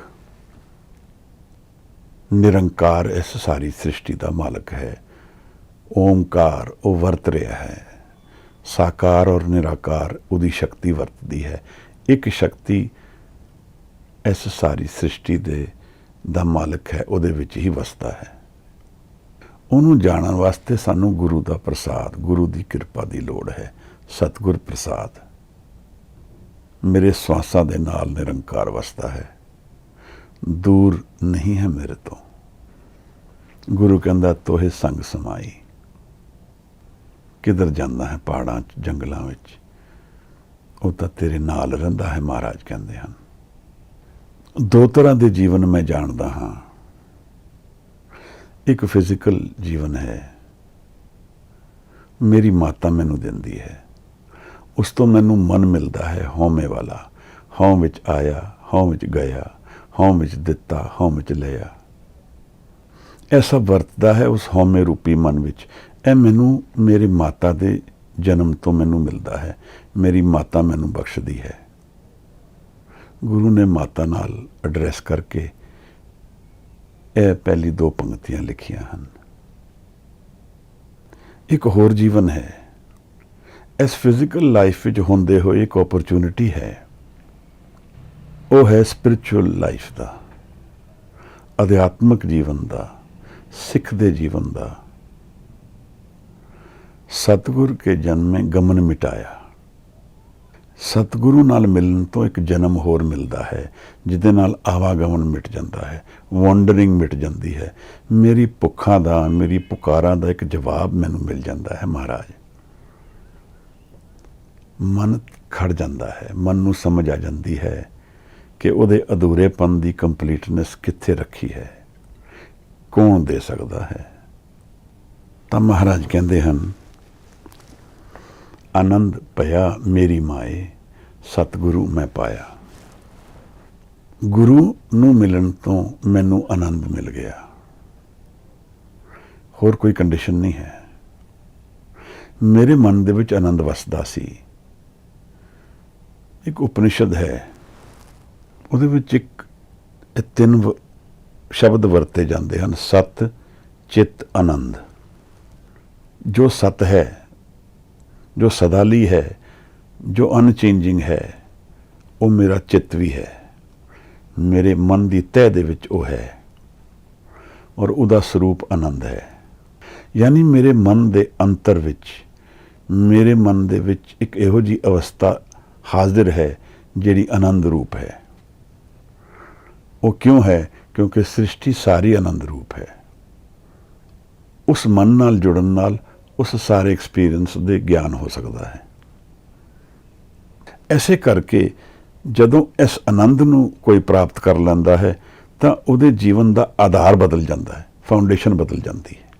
ਨਿਰੰਕਾਰ ਇਸ ਸਾਰੀ ਸ੍ਰਿਸ਼ਟੀ ਦਾ ਮਾਲਕ ਹੈ। ਓਂਕਾਰ ਉਹ ਵਰਤ ਰਿਹਾ ਹੈ। ਸਾਕਾਰ ਔਰ ਨਿਰਾਕਾਰ ਉਹਦੀ ਸ਼ਕਤੀ ਵਰਤਦੀ ਹੈ। ਇੱਕ ਸ਼ਕਤੀ ਇਸ ਸਾਰੀ ਸ੍ਰਿਸ਼ਟੀ ਦਾ ਮਾਲਕ ਹੈ, ਉਹਦੇ ਵਿੱਚ ਹੀ ਵਸਦਾ ਹੈ। ਉਹਨੂੰ ਜਾਣਨ ਵਾਸਤੇ ਸਾਨੂੰ ਗੁਰੂ ਦਾ ਪ੍ਰਸਾਦ, ਗੁਰੂ ਦੀ ਕਿਰਪਾ ਦੀ ਲੋੜ ਹੈ। ਸਤਿਗੁਰ ਪ੍ਰਸਾਦ। ਮੇਰੇ ਸਵਾਸਾਂ ਦੇ ਨਾਲ ਨਿਰੰਕਾਰ ਵਸਦਾ ਹੈ, ਦੂਰ ਨਹੀਂ ਹੈ ਮੇਰੇ ਤੋਂ। ਗੁਰੂ ਕਹਿੰਦਾ ਤੋਹੇ ਸੰਗ ਸਮਾਈ। ਕਿੱਧਰ ਜਾਂਦਾ ਹੈ? ਪਹਾੜਾਂ 'ਚ, ਜੰਗਲਾਂ ਵਿੱਚ। ਉਹ ਤਾਂ ਤੇਰੇ ਨਾਲ ਰਹਿੰਦਾ ਹੈ, ਮਹਾਰਾਜ ਕਹਿੰਦੇ ਹਨ। ਦੋ ਤਰ੍ਹਾਂ ਦੇ ਜੀਵਨ ਮੈਂ ਜਾਣਦਾ ਹਾਂ। ਇੱਕ ਫਿਜ਼ੀਕਲ ਜੀਵਨ ਹੈ, ਮੇਰੀ ਮਾਤਾ ਮੈਨੂੰ ਦਿੰਦੀ ਹੈ। ਉਸ ਤੋਂ ਮੈਨੂੰ ਮਨ ਮਿਲਦਾ ਹੈ ਹਉਮੈ ਵਾਲਾ। ਹਉ ਵਿੱਚ ਆਇਆ, ਹਉ ਵਿੱਚ ਗਿਆ, ਹਉ ਵਿੱਚ ਦਿੱਤਾ, ਹਉ ਵਿੱਚ ਲਿਆ। ਇਹ ਸਭ ਵਰਤਦਾ ਹੈ ਉਸ ਹਉਮੈ ਰੂਪੀ ਮਨ ਵਿੱਚ। ਇਹ ਮੈਨੂੰ ਮੇਰੀ ਮਾਤਾ ਦੇ ਜਨਮ ਤੋਂ ਮੈਨੂੰ ਮਿਲਦਾ ਹੈ। ਮੇਰੀ ਮਾਤਾ ਮੈਨੂੰ ਬਖਸ਼ਦੀ ਹੈ। ਗੁਰੂ ਨੇ ਮਾਤਾ ਨਾਲ ਐਡਰੈਸ ਕਰਕੇ ਇਹ ਪਹਿਲੀ ਦੋ ਪੰਕਤੀਆਂ ਲਿਖੀਆਂ ਹਨ। ਇੱਕ ਹੋਰ ਜੀਵਨ ਹੈ। ਇਸ ਫਿਜ਼ੀਕਲ ਲਾਈਫ ਵਿੱਚ ਹੁੰਦੇ ਹੋਏ ਇੱਕ ਓਪਰਚੁਨਿਟੀ ਹੈ। ਉਹ ਹੈ ਸਪਿਰਿਚੁਅਲ ਲਾਈਫ ਦਾ, ਅਧਿਆਤਮਕ ਜੀਵਨ ਦਾ, ਸਿੱਖ ਦੇ ਜੀਵਨ ਦਾ। ਸਤਿਗੁਰ ਕੇ ਜਨਮੇ ਗਮਨ ਮਿਟਾਇਆ। ਸਤਿਗੁਰੂ ਨਾਲ ਮਿਲਣ ਤੋਂ ਇੱਕ ਜਨਮ ਹੋਰ ਮਿਲਦਾ ਹੈ, ਜਿਹਦੇ ਨਾਲ ਆਵਾਗਮਨ ਮਿਟ ਜਾਂਦਾ ਹੈ, ਵਾਂਡਰਿੰਗ ਮਿਟ ਜਾਂਦੀ ਹੈ। ਮੇਰੀ ਭੁੱਖਾਂ ਦਾ, ਮੇਰੀ ਪੁਕਾਰਾਂ ਦਾ ਇੱਕ ਜਵਾਬ ਮੈਨੂੰ ਮਿਲ ਜਾਂਦਾ ਹੈ ਮਹਾਰਾਜ। ਮਨ ਖੜ ਜਾਂਦਾ ਹੈ, ਮਨ ਨੂੰ ਸਮਝ ਆ ਜਾਂਦੀ ਹੈ ਕਿ ਉਹਦੇ ਅਧੂਰੇਪਨ ਦੀ ਕੰਪਲੀਟਨੈਸ ਕਿੱਥੇ ਰੱਖੀ ਹੈ, ਕੌਣ ਦੇ ਸਕਦਾ ਹੈ। ਤਾਂ ਮਹਾਰਾਜ ਕਹਿੰਦੇ ਹਨ, ਆਨੰਦ ਭਇਆ ਮੇਰੀ ਮਾਏ, ਸਤਿਗੁਰੂ ਮੈਂ ਪਾਇਆ। ਗੁਰੂ ਨੂੰ ਮਿਲਣ ਤੋਂ ਮੈਨੂੰ ਆਨੰਦ ਮਿਲ ਗਿਆ। ਹੋਰ ਕੋਈ ਕੰਡੀਸ਼ਨ ਨਹੀਂ ਹੈ। ਮੇਰੇ ਮਨ ਦੇ ਵਿੱਚ ਆਨੰਦ ਵਸਦਾ ਸੀ। ਇੱਕ ਉਪਨਿਸ਼ਦ ਹੈ, ਉਹਦੇ ਵਿੱਚ ਇਹ ਤਿੰਨ ਸ਼ਬਦ ਵਰਤੇ ਜਾਂਦੇ ਹਨ, ਸਤ, ਚਿੱਤ, ਆਨੰਦ। ਜੋ ਸਤ ਹੈ, ਜੋ ਸਦਾ ਲਈ ਹੈ, ਜੋ ਅਨਚੇਂਜਿੰਗ ਹੈ, ਉਹ ਮੇਰਾ ਚਿੱਤ ਵੀ ਹੈ। ਮੇਰੇ ਮਨ ਦੀ ਤਹਿ ਦੇ ਵਿੱਚ ਉਹ ਹੈ, ਔਰ ਉਹਦਾ ਸਰੂਪ ਆਨੰਦ ਹੈ। ਯਾਨੀ ਮੇਰੇ ਮਨ ਦੇ ਅੰਤਰ ਵਿੱਚ, ਮੇਰੇ ਮਨ ਦੇ ਵਿੱਚ ਇੱਕ ਇਹੋ ਜਿਹੀ ਅਵਸਥਾ ਹਾਜ਼ਰ ਹੈ ਜਿਹੜੀ ਆਨੰਦ ਰੂਪ ਹੈ। वो क्यों है? क्योंकि सृष्टि सारी आनंद रूप है। उस मन नाल जुड़न नाल उस सारे एक्सपीरियंस दे ज्ञान हो सकता है। ऐसे करके ਜਦੋਂ ਇਸ ਆਨੰਦ ਨੂੰ ਕੋਈ ਪ੍ਰਾਪਤ ਕਰ ਲੈਂਦਾ ਹੈ ਤਾਂ ਉਹਦੇ ਜੀਵਨ ਦਾ ਆਧਾਰ ਬਦਲ ਜਾਂਦਾ ਹੈ, ਫਾਊਂਡੇਸ਼ਨ ਬਦਲ ਜਾਂਦੀ ਹੈ।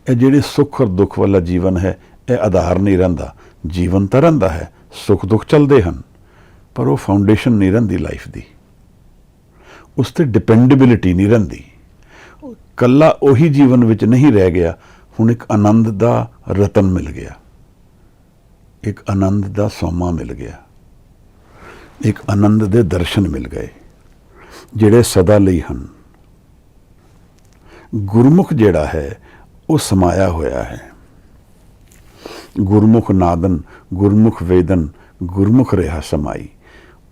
ਇਹ ਜਿਹੜੇ ਸੁੱਖ ਔਰ ਦੁੱਖ ਵਾਲਾ ਜੀਵਨ ਹੈ, ਇਹ ਆਧਾਰ ਨਹੀਂ ਰਹਿੰਦਾ। ਜੀਵਨ ਤਾਂ ਰਹਿੰਦਾ ਹੈ, ਸੁੱਖ ਦੁੱਖ ਚੱਲਦੇ ਹਨ, ਪਰ ਉਹ ਫਾਊਂਡੇਸ਼ਨ ਨਹੀਂ ਰਹਿੰਦੀ ਲਾਈਫ ਦੀ। ਉਸ 'ਤੇ ਡਿਪੈਂਡੇਬਿਲਿਟੀ ਨਹੀਂ ਰਹਿੰਦੀ। ਕੱਲਾ ਉਹੀ ਜੀਵਨ ਵਿੱਚ ਨਹੀਂ ਰਹਿ ਗਿਆ, ਹੁਣ ਇੱਕ ਆਨੰਦ ਦਾ ਰਤਨ ਮਿਲ ਗਿਆ, ਇੱਕ ਆਨੰਦ ਦਾ ਸੋਮਾ ਮਿਲ ਗਿਆ, ਇੱਕ ਆਨੰਦ ਦੇ ਦਰਸ਼ਨ ਮਿਲ ਗਏ ਜਿਹੜੇ ਸਦਾ ਲਈ ਹਨ। ਗੁਰਮੁਖ ਜਿਹੜਾ ਹੈ ਉਹ ਸਮਾਇਆ ਹੋਇਆ ਹੈ। ਗੁਰਮੁਖ ਨਾਦਨ, ਗੁਰਮੁਖ ਵੇਦਨ, ਗੁਰਮੁਖ ਰਿਹਾ ਸਮਾਈ।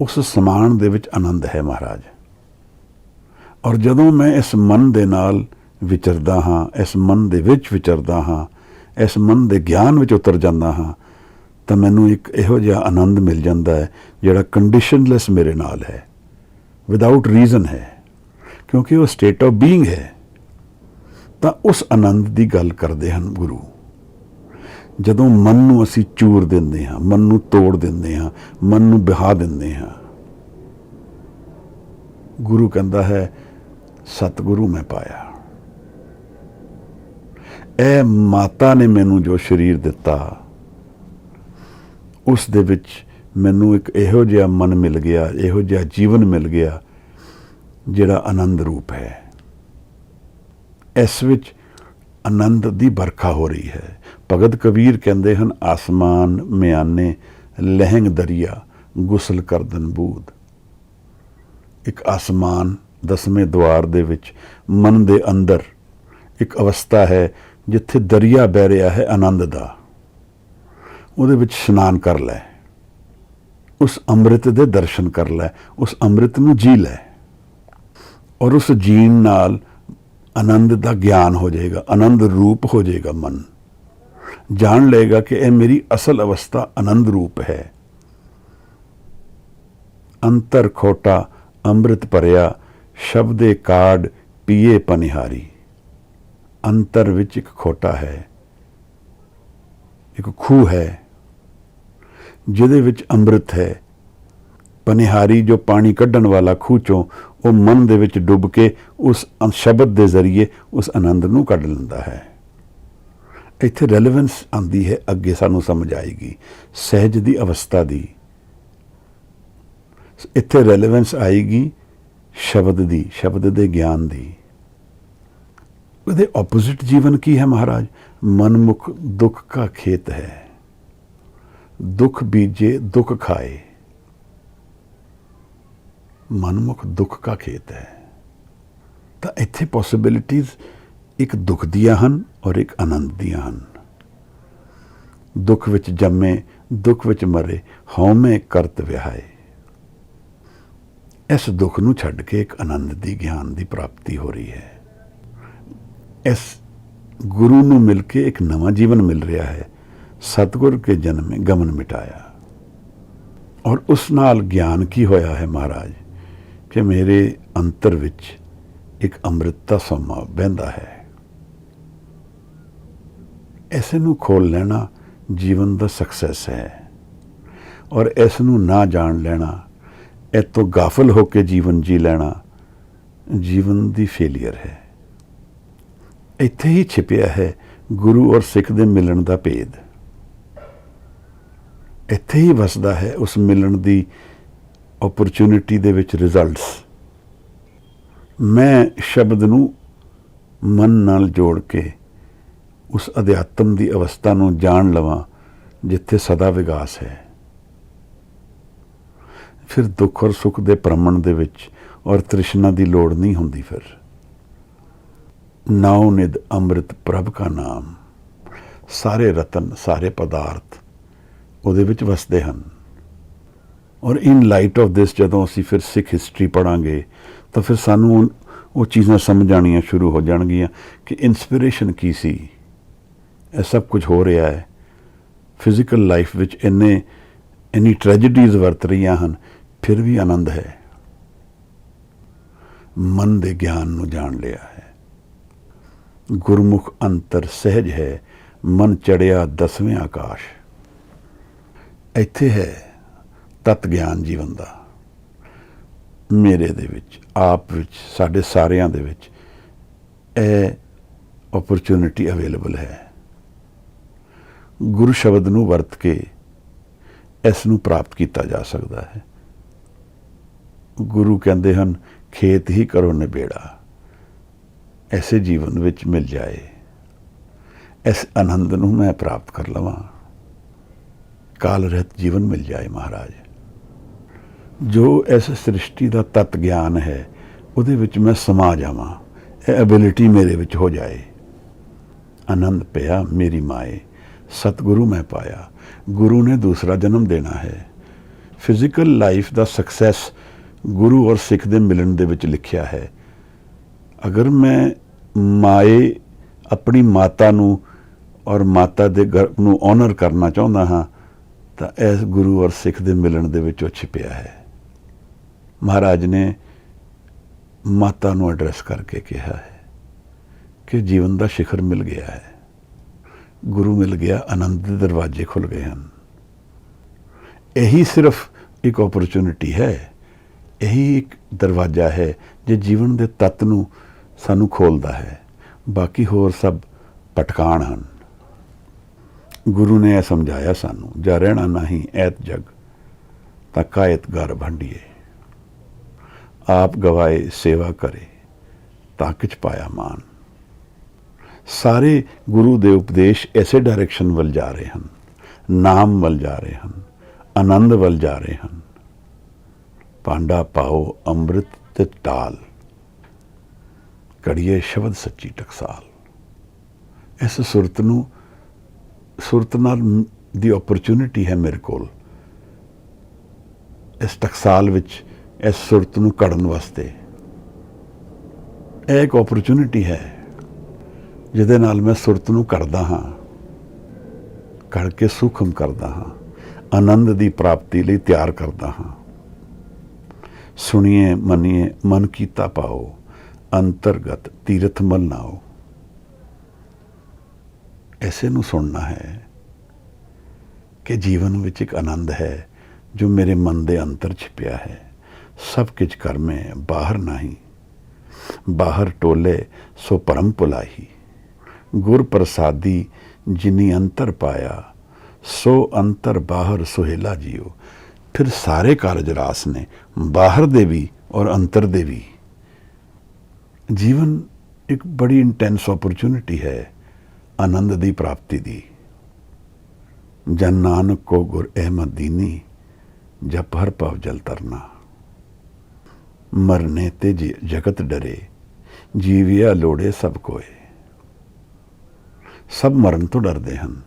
ਉਸ ਸਮਾਨ ਦੇ ਵਿੱਚ ਆਨੰਦ ਹੈ ਮਹਾਰਾਜ। ਔਰ ਜਦੋਂ ਮੈਂ ਇਸ ਮਨ ਦੇ ਨਾਲ ਵਿਚਰਦਾ ਹਾਂ, ਇਸ ਮਨ ਦੇ ਵਿੱਚ ਵਿਚਰਦਾ ਹਾਂ, ਇਸ ਮਨ ਦੇ ਗਿਆਨ ਵਿੱਚ ਉਤਰ ਜਾਂਦਾ ਹਾਂ, ਤਾਂ ਮੈਨੂੰ ਇੱਕ ਇਹੋ ਜਿਹਾ ਆਨੰਦ ਮਿਲ ਜਾਂਦਾ ਹੈ ਜਿਹੜਾ ਕੰਡੀਸ਼ਨਲੈਸ ਮੇਰੇ ਨਾਲ ਹੈ, ਵਿਦਆਊਟ ਰੀਜ਼ਨ ਹੈ, ਕਿਉਂਕਿ ਉਹ ਸਟੇਟ ਆਫ ਬੀਇੰਗ ਹੈ। ਤਾਂ ਉਸ ਆਨੰਦ ਦੀ ਗੱਲ ਕਰਦੇ ਹਨ ਗੁਰੂ। ਜਦੋਂ ਮਨ ਨੂੰ ਅਸੀਂ ਚੂਰ ਦਿੰਦੇ ਹਾਂ, ਮਨ ਨੂੰ ਤੋੜ ਦਿੰਦੇ ਹਾਂ, ਮਨ ਨੂੰ ਬਹਾ ਦਿੰਦੇ ਹਾਂ, ਗੁਰੂ ਕਹਿੰਦਾ ਹੈ ਸਤਿਗੁਰੂ ਮੈਂ ਪਾਇਆ। ਇਹ ਮਾਤਾ ਨੇ ਮੈਨੂੰ ਜੋ ਸਰੀਰ ਦਿੱਤਾ, ਉਸ ਦੇ ਵਿੱਚ ਮੈਨੂੰ ਇੱਕ ਇਹੋ ਜਿਹਾ ਮਨ ਮਿਲ ਗਿਆ, ਇਹੋ ਜਿਹਾ ਜੀਵਨ ਮਿਲ ਗਿਆ ਜਿਹੜਾ ਆਨੰਦ ਰੂਪ ਹੈ। ਇਸ ਵਿੱਚ ਆਨੰਦ ਦੀ ਵਰਖਾ ਹੋ ਰਹੀ ਹੈ। ਭਗਤ ਕਬੀਰ ਕਹਿੰਦੇ ਹਨ, ਆਸਮਾਨ ਮਿਆਨੇ ਲਹਿੰਗ ਦਰਿਆ ਗੁਸਲ ਕਰਦਨ ਬੂਦ। ਇੱਕ ਆਸਮਾਨ, ਦਸਵੇਂ ਦੁਆਰ ਦੇ ਵਿੱਚ ਮਨ ਦੇ ਅੰਦਰ ਇੱਕ ਅਵਸਥਾ ਹੈ ਜਿੱਥੇ ਦਰਿਆ ਬਹਿ ਰਿਹਾ ਹੈ ਆਨੰਦ ਦਾ। ਉਹਦੇ ਵਿੱਚ ਇਸ਼ਨਾਨ ਕਰ ਲੈ, ਉਸ ਅੰਮ੍ਰਿਤ ਦੇ ਦਰਸ਼ਨ ਕਰ ਲੈ, ਉਸ ਅੰਮ੍ਰਿਤ ਨੂੰ ਜੀ ਲੈ, ਔਰ ਉਸ ਜੀਣ ਨਾਲ ਆਨੰਦ ਦਾ ਗਿਆਨ ਹੋ ਜਾਏਗਾ, ਆਨੰਦ ਰੂਪ ਹੋ ਜਾਏਗਾ। ਮਨ ਜਾਣ ਲਏਗਾ ਕਿ ਇਹ ਮੇਰੀ ਅਸਲ ਅਵਸਥਾ ਆਨੰਦ ਰੂਪ ਹੈ। ਅੰਤਰ ਖੋਟਾ ਅੰਮ੍ਰਿਤ ਭਰਿਆ, ਸ਼ਬਦੇ ਕਾੜ ਪੀਏ ਪਨਿਹਾਰੀ। ਅੰਤਰ ਵਿੱਚ ਇੱਕ ਖੋਟਾ ਹੈ, ਇੱਕ ਖੂਹ ਹੈ ਜਿਹਦੇ ਵਿੱਚ ਅੰਮ੍ਰਿਤ ਹੈ। ਪਨਿਹਾਰੀ ਜੋ ਪਾਣੀ ਕੱਢਣ ਵਾਲਾ ਖੂਹ ਚੋਂ, ਉਹ ਮਨ ਦੇ ਵਿੱਚ ਡੁੱਬ ਕੇ ਉਸ ਸ਼ਬਦ ਦੇ ਜ਼ਰੀਏ ਉਸ ਆਨੰਦ ਨੂੰ ਕੱਢ ਲੈਂਦਾ ਹੈ। ਇੱਥੇ ਰੈਲੇਵੈਂਸ ਆਉਂਦੀ ਹੈ, ਅੱਗੇ ਸਾਨੂੰ ਸਮਝ ਆਏਗੀ ਸਹਿਜ ਦੀ ਅਵਸਥਾ ਦੀ। ਇੱਥੇ ਰੈਲੇਵੈਂਸ ਆਏਗੀ ਸ਼ਬਦ ਦੀ, ਸ਼ਬਦ ਦੇ ਗਿਆਨ ਦੀ। ਉਹਦੇ ਆਪੋਜ਼ਿਟ ਜੀਵਨ ਕੀ ਹੈ ਮਹਾਰਾਜ? ਮਨਮੁਖ ਦੁੱਖ ਕਾ ਖੇਤ ਹੈ, ਦੁੱਖ ਬੀਜੇ ਦੁੱਖ ਖਾਏ। ਮਨਮੁਖ ਦੁੱਖ ਕਾ ਖੇਤ ਹੈ। ਤਾਂ ਇੱਥੇ ਪੋਸਿਬਿਲਿਟੀਜ਼ ਇੱਕ ਦੁੱਖ ਦੀਆਂ ਹਨ ਔਰ ਇੱਕ ਆਨੰਦ ਦੀਆਂ ਹਨ। ਦੁੱਖ ਵਿੱਚ ਜੰਮੇ, ਦੁੱਖ ਵਿੱਚ ਮਰੇ, ਹਉਮੈ ਕਰਤ ਵਿਹਾਏ। ਇਸ ਦੁੱਖ ਨੂੰ ਛੱਡ ਕੇ ਇੱਕ ਆਨੰਦ ਦੀ, ਗਿਆਨ ਦੀ ਪ੍ਰਾਪਤੀ ਹੋ ਰਹੀ ਹੈ। ਇਸ ਗੁਰੂ ਨੂੰ ਮਿਲ ਕੇ ਇੱਕ ਨਵਾਂ ਜੀਵਨ ਮਿਲ ਰਿਹਾ ਹੈ। ਸਤਿਗੁਰ ਕੇ ਜਨਮੇ ਗਮਨ ਮਿਟਾਇਆ। ਔਰ ਉਸ ਨਾਲ ਗਿਆਨ ਕੀ ਹੋਇਆ ਹੈ ਮਹਾਰਾਜ? ਕਿ ਮੇਰੇ ਅੰਤਰ ਵਿੱਚ ਇੱਕ ਅੰਮ੍ਰਿਤ ਦਾ ਸੋਮਾ ਬਹਿੰਦਾ ਹੈ। ਇਸੇ ਨੂੰ ਖੋਲ ਲੈਣਾ ਜੀਵਨ ਦਾ ਸਕਸੈਸ ਹੈ। ਔਰ ਇਸ ਨੂੰ ਨਾ ਜਾਣ ਲੈਣਾ, ਇਹ ਤੋਂ ਗਾਫਲ ਹੋ ਕੇ ਜੀਵਨ ਜੀ ਲੈਣਾ, ਜੀਵਨ ਦੀ ਫੇਲੀਅਰ ਹੈ। ਇੱਥੇ ਹੀ ਛਿਪਿਆ ਹੈ ਗੁਰੂ ਔਰ ਸਿੱਖ ਦੇ ਮਿਲਣ ਦਾ ਭੇਦ। ਇੱਥੇ ਹੀ ਵਸਦਾ ਹੈ ਉਸ ਮਿਲਣ ਦੀ ਓਪਰਚੁਨਿਟੀ ਦੇ ਵਿੱਚ ਰਿਜ਼ਲਟਸ। ਮੈਂ ਸ਼ਬਦ ਨੂੰ ਮਨ ਨਾਲ ਜੋੜ ਕੇ ਉਸ ਅਧਿਆਤਮ ਦੀ ਅਵਸਥਾ ਨੂੰ ਜਾਣ ਲਵਾਂ ਜਿੱਥੇ ਸਦਾ ਵਿਗਾਸ ਹੈ। ਫਿਰ ਦੁੱਖ ਔਰ ਸੁੱਖ ਦੇ ਭ੍ਰਮਣ ਦੇ ਵਿੱਚ ਔਰ ਤ੍ਰਿਸ਼ਨਾ ਦੀ ਲੋੜ ਨਹੀਂ ਹੁੰਦੀ। ਫਿਰ ਨਾਉ ਨਿਧ ਅੰਮ੍ਰਿਤ ਪ੍ਰਭ ਕਾ ਨਾਮ। ਸਾਰੇ ਰਤਨ, ਸਾਰੇ ਪਦਾਰਥ ਉਹਦੇ ਵਿੱਚ ਵਸਦੇ ਹਨ। ਔਰ ਇਨ ਲਾਈਟ ਆਫ ਦਿਸ ਜਦੋਂ ਅਸੀਂ ਫਿਰ ਸਿੱਖ ਹਿਸਟਰੀ ਪੜ੍ਹਾਂਗੇ ਤਾਂ ਫਿਰ ਸਾਨੂੰ ਉਹ ਚੀਜ਼ਾਂ ਸਮਝ ਆਉਣੀਆਂ ਸ਼ੁਰੂ ਹੋ ਜਾਣਗੀਆਂ ਕਿ ਇਨਸਪੀਰੇਸ਼ਨ ਕੀ ਸੀ। ਇਹ ਸਭ ਕੁਝ ਹੋ ਰਿਹਾ ਹੈ। ਫਿਜ਼ੀਕਲ ਲਾਈਫ ਵਿੱਚ ਇੰਨੀ ਟ੍ਰੈਜਡੀਜ਼ ਵਰਤ ਰਹੀਆਂ ਹਨ, ਫਿਰ ਵੀ ਆਨੰਦ ਹੈ। ਮਨ ਦੇ ਗਿਆਨ ਨੂੰ ਜਾਣ ਲਿਆ ਹੈ। ਗੁਰਮੁਖ ਅੰਤਰ ਸਹਿਜ ਹੈ, ਮਨ ਚੜਿਆ 10ਵੇਂ ਆਕਾਸ਼। ਇੱਥੇ ਹੈ ਤਤ ਗਿਆਨ ਜੀਵਨ ਦਾ। ਮੇਰੇ ਦੇ ਵਿੱਚ, ਆਪ ਵਿੱਚ, ਸਾਡੇ ਸਾਰਿਆਂ ਦੇ ਵਿੱਚ ਇਹ ਓਪਰਚੁਨਿਟੀ ਅਵੇਲੇਬਲ ਹੈ। ਗੁਰੂ ਸ਼ਬਦ ਨੂੰ ਵਰਤ ਕੇ ਇਸ ਨੂੰ ਪ੍ਰਾਪਤ ਕੀਤਾ ਜਾ ਸਕਦਾ ਹੈ। ਗੁਰੂ ਕਹਿੰਦੇ ਹਨ, ਖੇਤ ਹੀ ਕਰੋ ਨਿਬੇੜਾ, ਐਸੇ ਜੀਵਨ ਵਿੱਚ ਮਿਲ ਜਾਏ। ਇਸ ਆਨੰਦ ਨੂੰ ਮੈਂ ਪ੍ਰਾਪਤ ਕਰ ਲਵਾਂ, ਕਾਲ ਰਹਿਤ ਜੀਵਨ ਮਿਲ ਜਾਏ ਮਹਾਰਾਜ। ਜੋ ਇਸ ਸ੍ਰਿਸ਼ਟੀ ਦਾ ਤਤ ਗਿਆਨ ਹੈ ਉਹਦੇ ਵਿੱਚ ਮੈਂ ਸਮਾ ਜਾਵਾਂ, ਇਹ ਐਬਿਲਿਟੀ ਮੇਰੇ ਵਿੱਚ ਹੋ ਜਾਏ। ਆਨੰਦ ਪਿਆ ਮੇਰੀ ਮਾਏ, ਸਤਿਗੁਰੂ ਮੈਂ ਪਾਇਆ। ਗੁਰੂ ਨੇ ਦੂਸਰਾ ਜਨਮ ਦੇਣਾ ਹੈ। ਫਿਜ਼ੀਕਲ ਲਾਈਫ ਦਾ ਸਕਸੈਸ ਗੁਰੂ ਔਰ ਸਿੱਖ ਦੇ ਮਿਲਣ ਦੇ ਵਿੱਚ ਲਿਖਿਆ ਹੈ। ਅਗਰ ਮੈਂ ਮਾਏ ਆਪਣੀ ਮਾਤਾ ਨੂੰ ਔਰ ਮਾਤਾ ਦੇ ਗਰਭ ਨੂੰ ਆਨਰ ਕਰਨਾ ਚਾਹੁੰਦਾ ਹਾਂ ਤਾਂ ਇਸ ਗੁਰੂ ਔਰ ਸਿੱਖ ਦੇ ਮਿਲਣ ਦੇ ਵਿੱਚ ਉਹ ਛਿਪਿਆ ਹੈ। ਮਹਾਰਾਜ ਨੇ ਮਾਤਾ ਨੂੰ ਐਡਰੈਸ ਕਰਕੇ ਕਿਹਾ ਹੈ ਕਿ ਜੀਵਨ ਦਾ ਸਿਖਰ ਮਿਲ ਗਿਆ ਹੈ, ਗੁਰੂ ਮਿਲ ਗਿਆ, ਆਨੰਦ ਦੇ ਦਰਵਾਜ਼ੇ ਖੁੱਲ ਗਏ ਹਨ। ਇਹੀ ਸਿਰਫ ਇੱਕ ਓਪਰਚੁਨਿਟੀ ਹੈ, ਇਹੀ ਇੱਕ ਦਰਵਾਜ਼ਾ ਹੈ ਜੇ ਜੀਵਨ ਦੇ ਤੱਤ ਨੂੰ ਸਾਨੂੰ ਖੋਲ੍ਹਦਾ ਹੈ। ਬਾਕੀ ਹੋਰ ਸਭ ਭਟਕਾਣ ਹਨ। ਗੁਰੂ ਨੇ ਇਹ ਸਮਝਾਇਆ ਸਾਨੂੰ, ਜਾ ਰਹਿਣਾ ਨਹੀਂ ਐਤ ਜਗ ਤਾਂ ਕਾਇਤ ਗਰ ਭੰਡੀਏ। ਆਪ ਗਵਾਏ ਸੇਵਾ ਕਰੇ ਤਾਂ ਕਿਛ ਪਾਇਆ ਮਾਨ। ਸਾਰੇ ਗੁਰੂ ਦੇ ਉਪਦੇਸ਼ ਐਸੇ ਡਾਇਰੈਕਸ਼ਨ ਵੱਲ ਜਾ ਰਹੇ ਹਨ, ਨਾਮ ਵੱਲ ਜਾ ਰਹੇ ਹਨ, ਆਨੰਦ ਵੱਲ ਜਾ ਰਹੇ ਹਨ। ਪਾਂਡਾ ਪਾਓ ਅੰਮ੍ਰਿਤ ਤੇ ਟਾਲ, ਕੜੀਏ ਸ਼ਬਦ ਸੱਚੀ ਟਕਸਾਲ। ਇਸ ਸੁਰਤ ਨਾਲ ਦੀ ਓਪਰਚੁਨਿਟੀ ਹੈ ਮੇਰੇ ਕੋਲ, ਇਸ ਟਕਸਾਲ ਵਿੱਚ ਇਸ ਸੁਰਤ ਨੂੰ ਕੜਨ ਵਾਸਤੇ। ਇਹ ਇੱਕ ਓਪਰਚੁਨਿਟੀ ਹੈ ਜਿਹਦੇ ਨਾਲ ਮੈਂ ਸੁਰਤ ਨੂੰ ਕੜਦਾ ਹਾਂ, ਕੜ ਕੇ ਸੂਖਮ ਕਰਦਾ ਹਾਂ, ਆਨੰਦ ਦੀ ਪ੍ਰਾਪਤੀ ਲਈ ਤਿਆਰ ਕਰਦਾ ਹਾਂ। ਸੁਣੀਏ ਮੰਨੀਏ ਮਨ ਕੀਤਾ ਪਾਓ, ਅੰਤਰਗਤ ਤੀਰਥ ਮਲ ਨਾਓ। ਐਸੇ ਨੂੰ ਸੁਣਨਾ ਹੈ ਕਿ ਜੀਵਨ ਵਿੱਚ ਇੱਕ ਆਨੰਦ ਹੈ ਜੋ ਮੇਰੇ ਮਨ ਦੇ ਅੰਦਰ ਛਿਪਿਆ ਹੈ। ਸਭ ਕੁਝ ਕਰ ਮੈਂ ਬਾਹਰ ਨਹੀਂ, ਬਾਹਰ ਟੋਲੇ ਸੋ ਪਰਮ ਭੁਲਾਹੀ। ਗੁਰ ਪ੍ਰਸਾਦੀ ਜਿਨੀ ਅੰਤਰ ਪਾਇਆ, ਸੋ ਅੰਤਰ ਬਾਹਰ ਸੁਹੇਲਾ ਜੀਓ। ਫਿਰ ਸਾਰੇ ਕਾਰਜ ਰਾਸ ਨੇ, ਬਾਹਰ ਦੇ ਵੀ ਔਰ ਅੰਤਰ ਦੇ ਵੀ। ਜੀਵਨ ਇੱਕ ਬੜੀ ਇੰਟੈਂਸ ਓਪਰਚੁਨਿਟੀ ਹੈ ਆਨੰਦ ਦੀ ਪ੍ਰਾਪਤੀ ਦੀ। ਜਨ ਨਾਨਕ ਕੋ ਗੁਰ ਅਹਿਮਦ ਦੀਨੀ, ਜਪ ਹਰ ਭਵ ਜਲ ਤਰਨਾ। ਮਰਨੇ ਤੇ ਜਗਤ ਡਰੇ, ਜੀਵਿਆ ਲੋੜੇ ਸਭ ਕੋਏ। ਸਭ ਮਰਨ ਤੋਂ ਡਰਦੇ ਹਨ,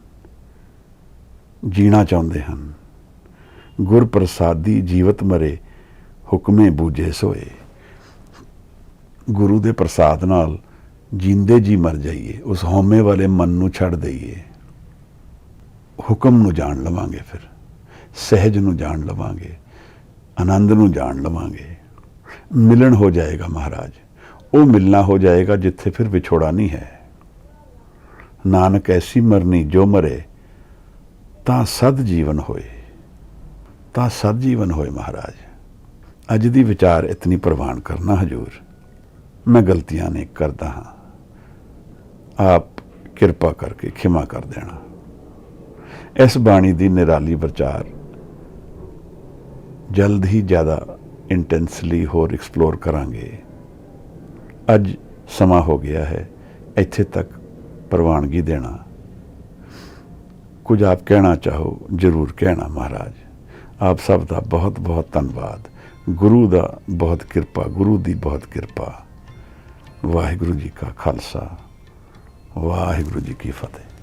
ਜੀਣਾ ਚਾਹੁੰਦੇ ਹਨ। ਗੁਰ ਪ੍ਰਸਾਦੀ ਜੀਵਤ ਮਰੇ, ਹੁਕਮੇ ਬੂਝੇ ਸੋਏ। ਗੁਰੂ ਦੇ ਪ੍ਰਸਾਦ ਨਾਲ ਜੀਂਦੇ ਜੀ ਮਰ ਜਾਈਏ, ਉਸ ਹਉਮੈ ਵਾਲੇ ਮਨ ਨੂੰ ਛੱਡ ਦਈਏ। ਹੁਕਮ ਨੂੰ ਜਾਣ ਲਵਾਂਗੇ, ਫਿਰ ਸਹਿਜ ਨੂੰ ਜਾਣ ਲਵਾਂਗੇ, ਆਨੰਦ ਨੂੰ ਜਾਣ ਲਵਾਂਗੇ। ਮਿਲਣ ਹੋ ਜਾਏਗਾ ਮਹਾਰਾਜ। ਉਹ ਮਿਲਣਾ ਹੋ ਜਾਏਗਾ ਜਿੱਥੇ ਫਿਰ ਵਿਛੋੜਾ ਨਹੀਂ ਹੈ। ਨਾਨਕ ਐਸੀ ਮਰਨੀ ਜੋ ਮਰੇ, ਤਾਂ ਸਦ ਜੀਵਨ ਹੋਏ, ਤਾਂ ਸਦ ਜੀਵਨ ਹੋਏ ਮਹਾਰਾਜ। ਅੱਜ ਦੀ ਵਿਚਾਰ ਇਤਨੀ ਪ੍ਰਵਾਨ ਕਰਨਾ ਹਜੂਰ। ਮੈਂ ਗਲਤੀਆਂ ਨੇ ਕਰਦਾ ਹਾਂ, ਆਪ ਕਿਰਪਾ ਕਰਕੇ ਖਿਮਾ ਕਰ ਦੇਣਾ। ਇਸ ਬਾਣੀ ਦੀ ਨਿਰਾਲੀ ਵਿਚਾਰ ਜਲਦ ਹੀ ਜ਼ਿਆਦਾ ਇੰਟੈਂਸਲੀ ਹੋਰ ਐਕਸਪਲੋਰ ਕਰਾਂਗੇ। ਅੱਜ ਸਮਾਂ ਹੋ ਗਿਆ ਹੈ ਇੱਥੇ ਤੱਕ ਪ੍ਰਵਾਨਗੀ ਦੇਣਾ। ਕੁਝ ਆਪ ਕਹਿਣਾ ਚਾਹੋ ਜ਼ਰੂਰ ਕਹਿਣਾ ਮਹਾਰਾਜ। ਆਪ ਸਭ ਦਾ ਬਹੁਤ ਬਹੁਤ ਧੰਨਵਾਦ। ਗੁਰੂ ਦਾ ਬਹੁਤ ਕਿਰਪਾ, ਗੁਰੂ ਦੀ ਬਹੁਤ ਕਿਰਪਾ। ਵਾਹਿਗੁਰੂ ਜੀ ਕਾ ਖਾਲਸਾ, ਵਾਹਿਗੁਰੂ ਜੀ ਕੀ ਫਤਿਹ।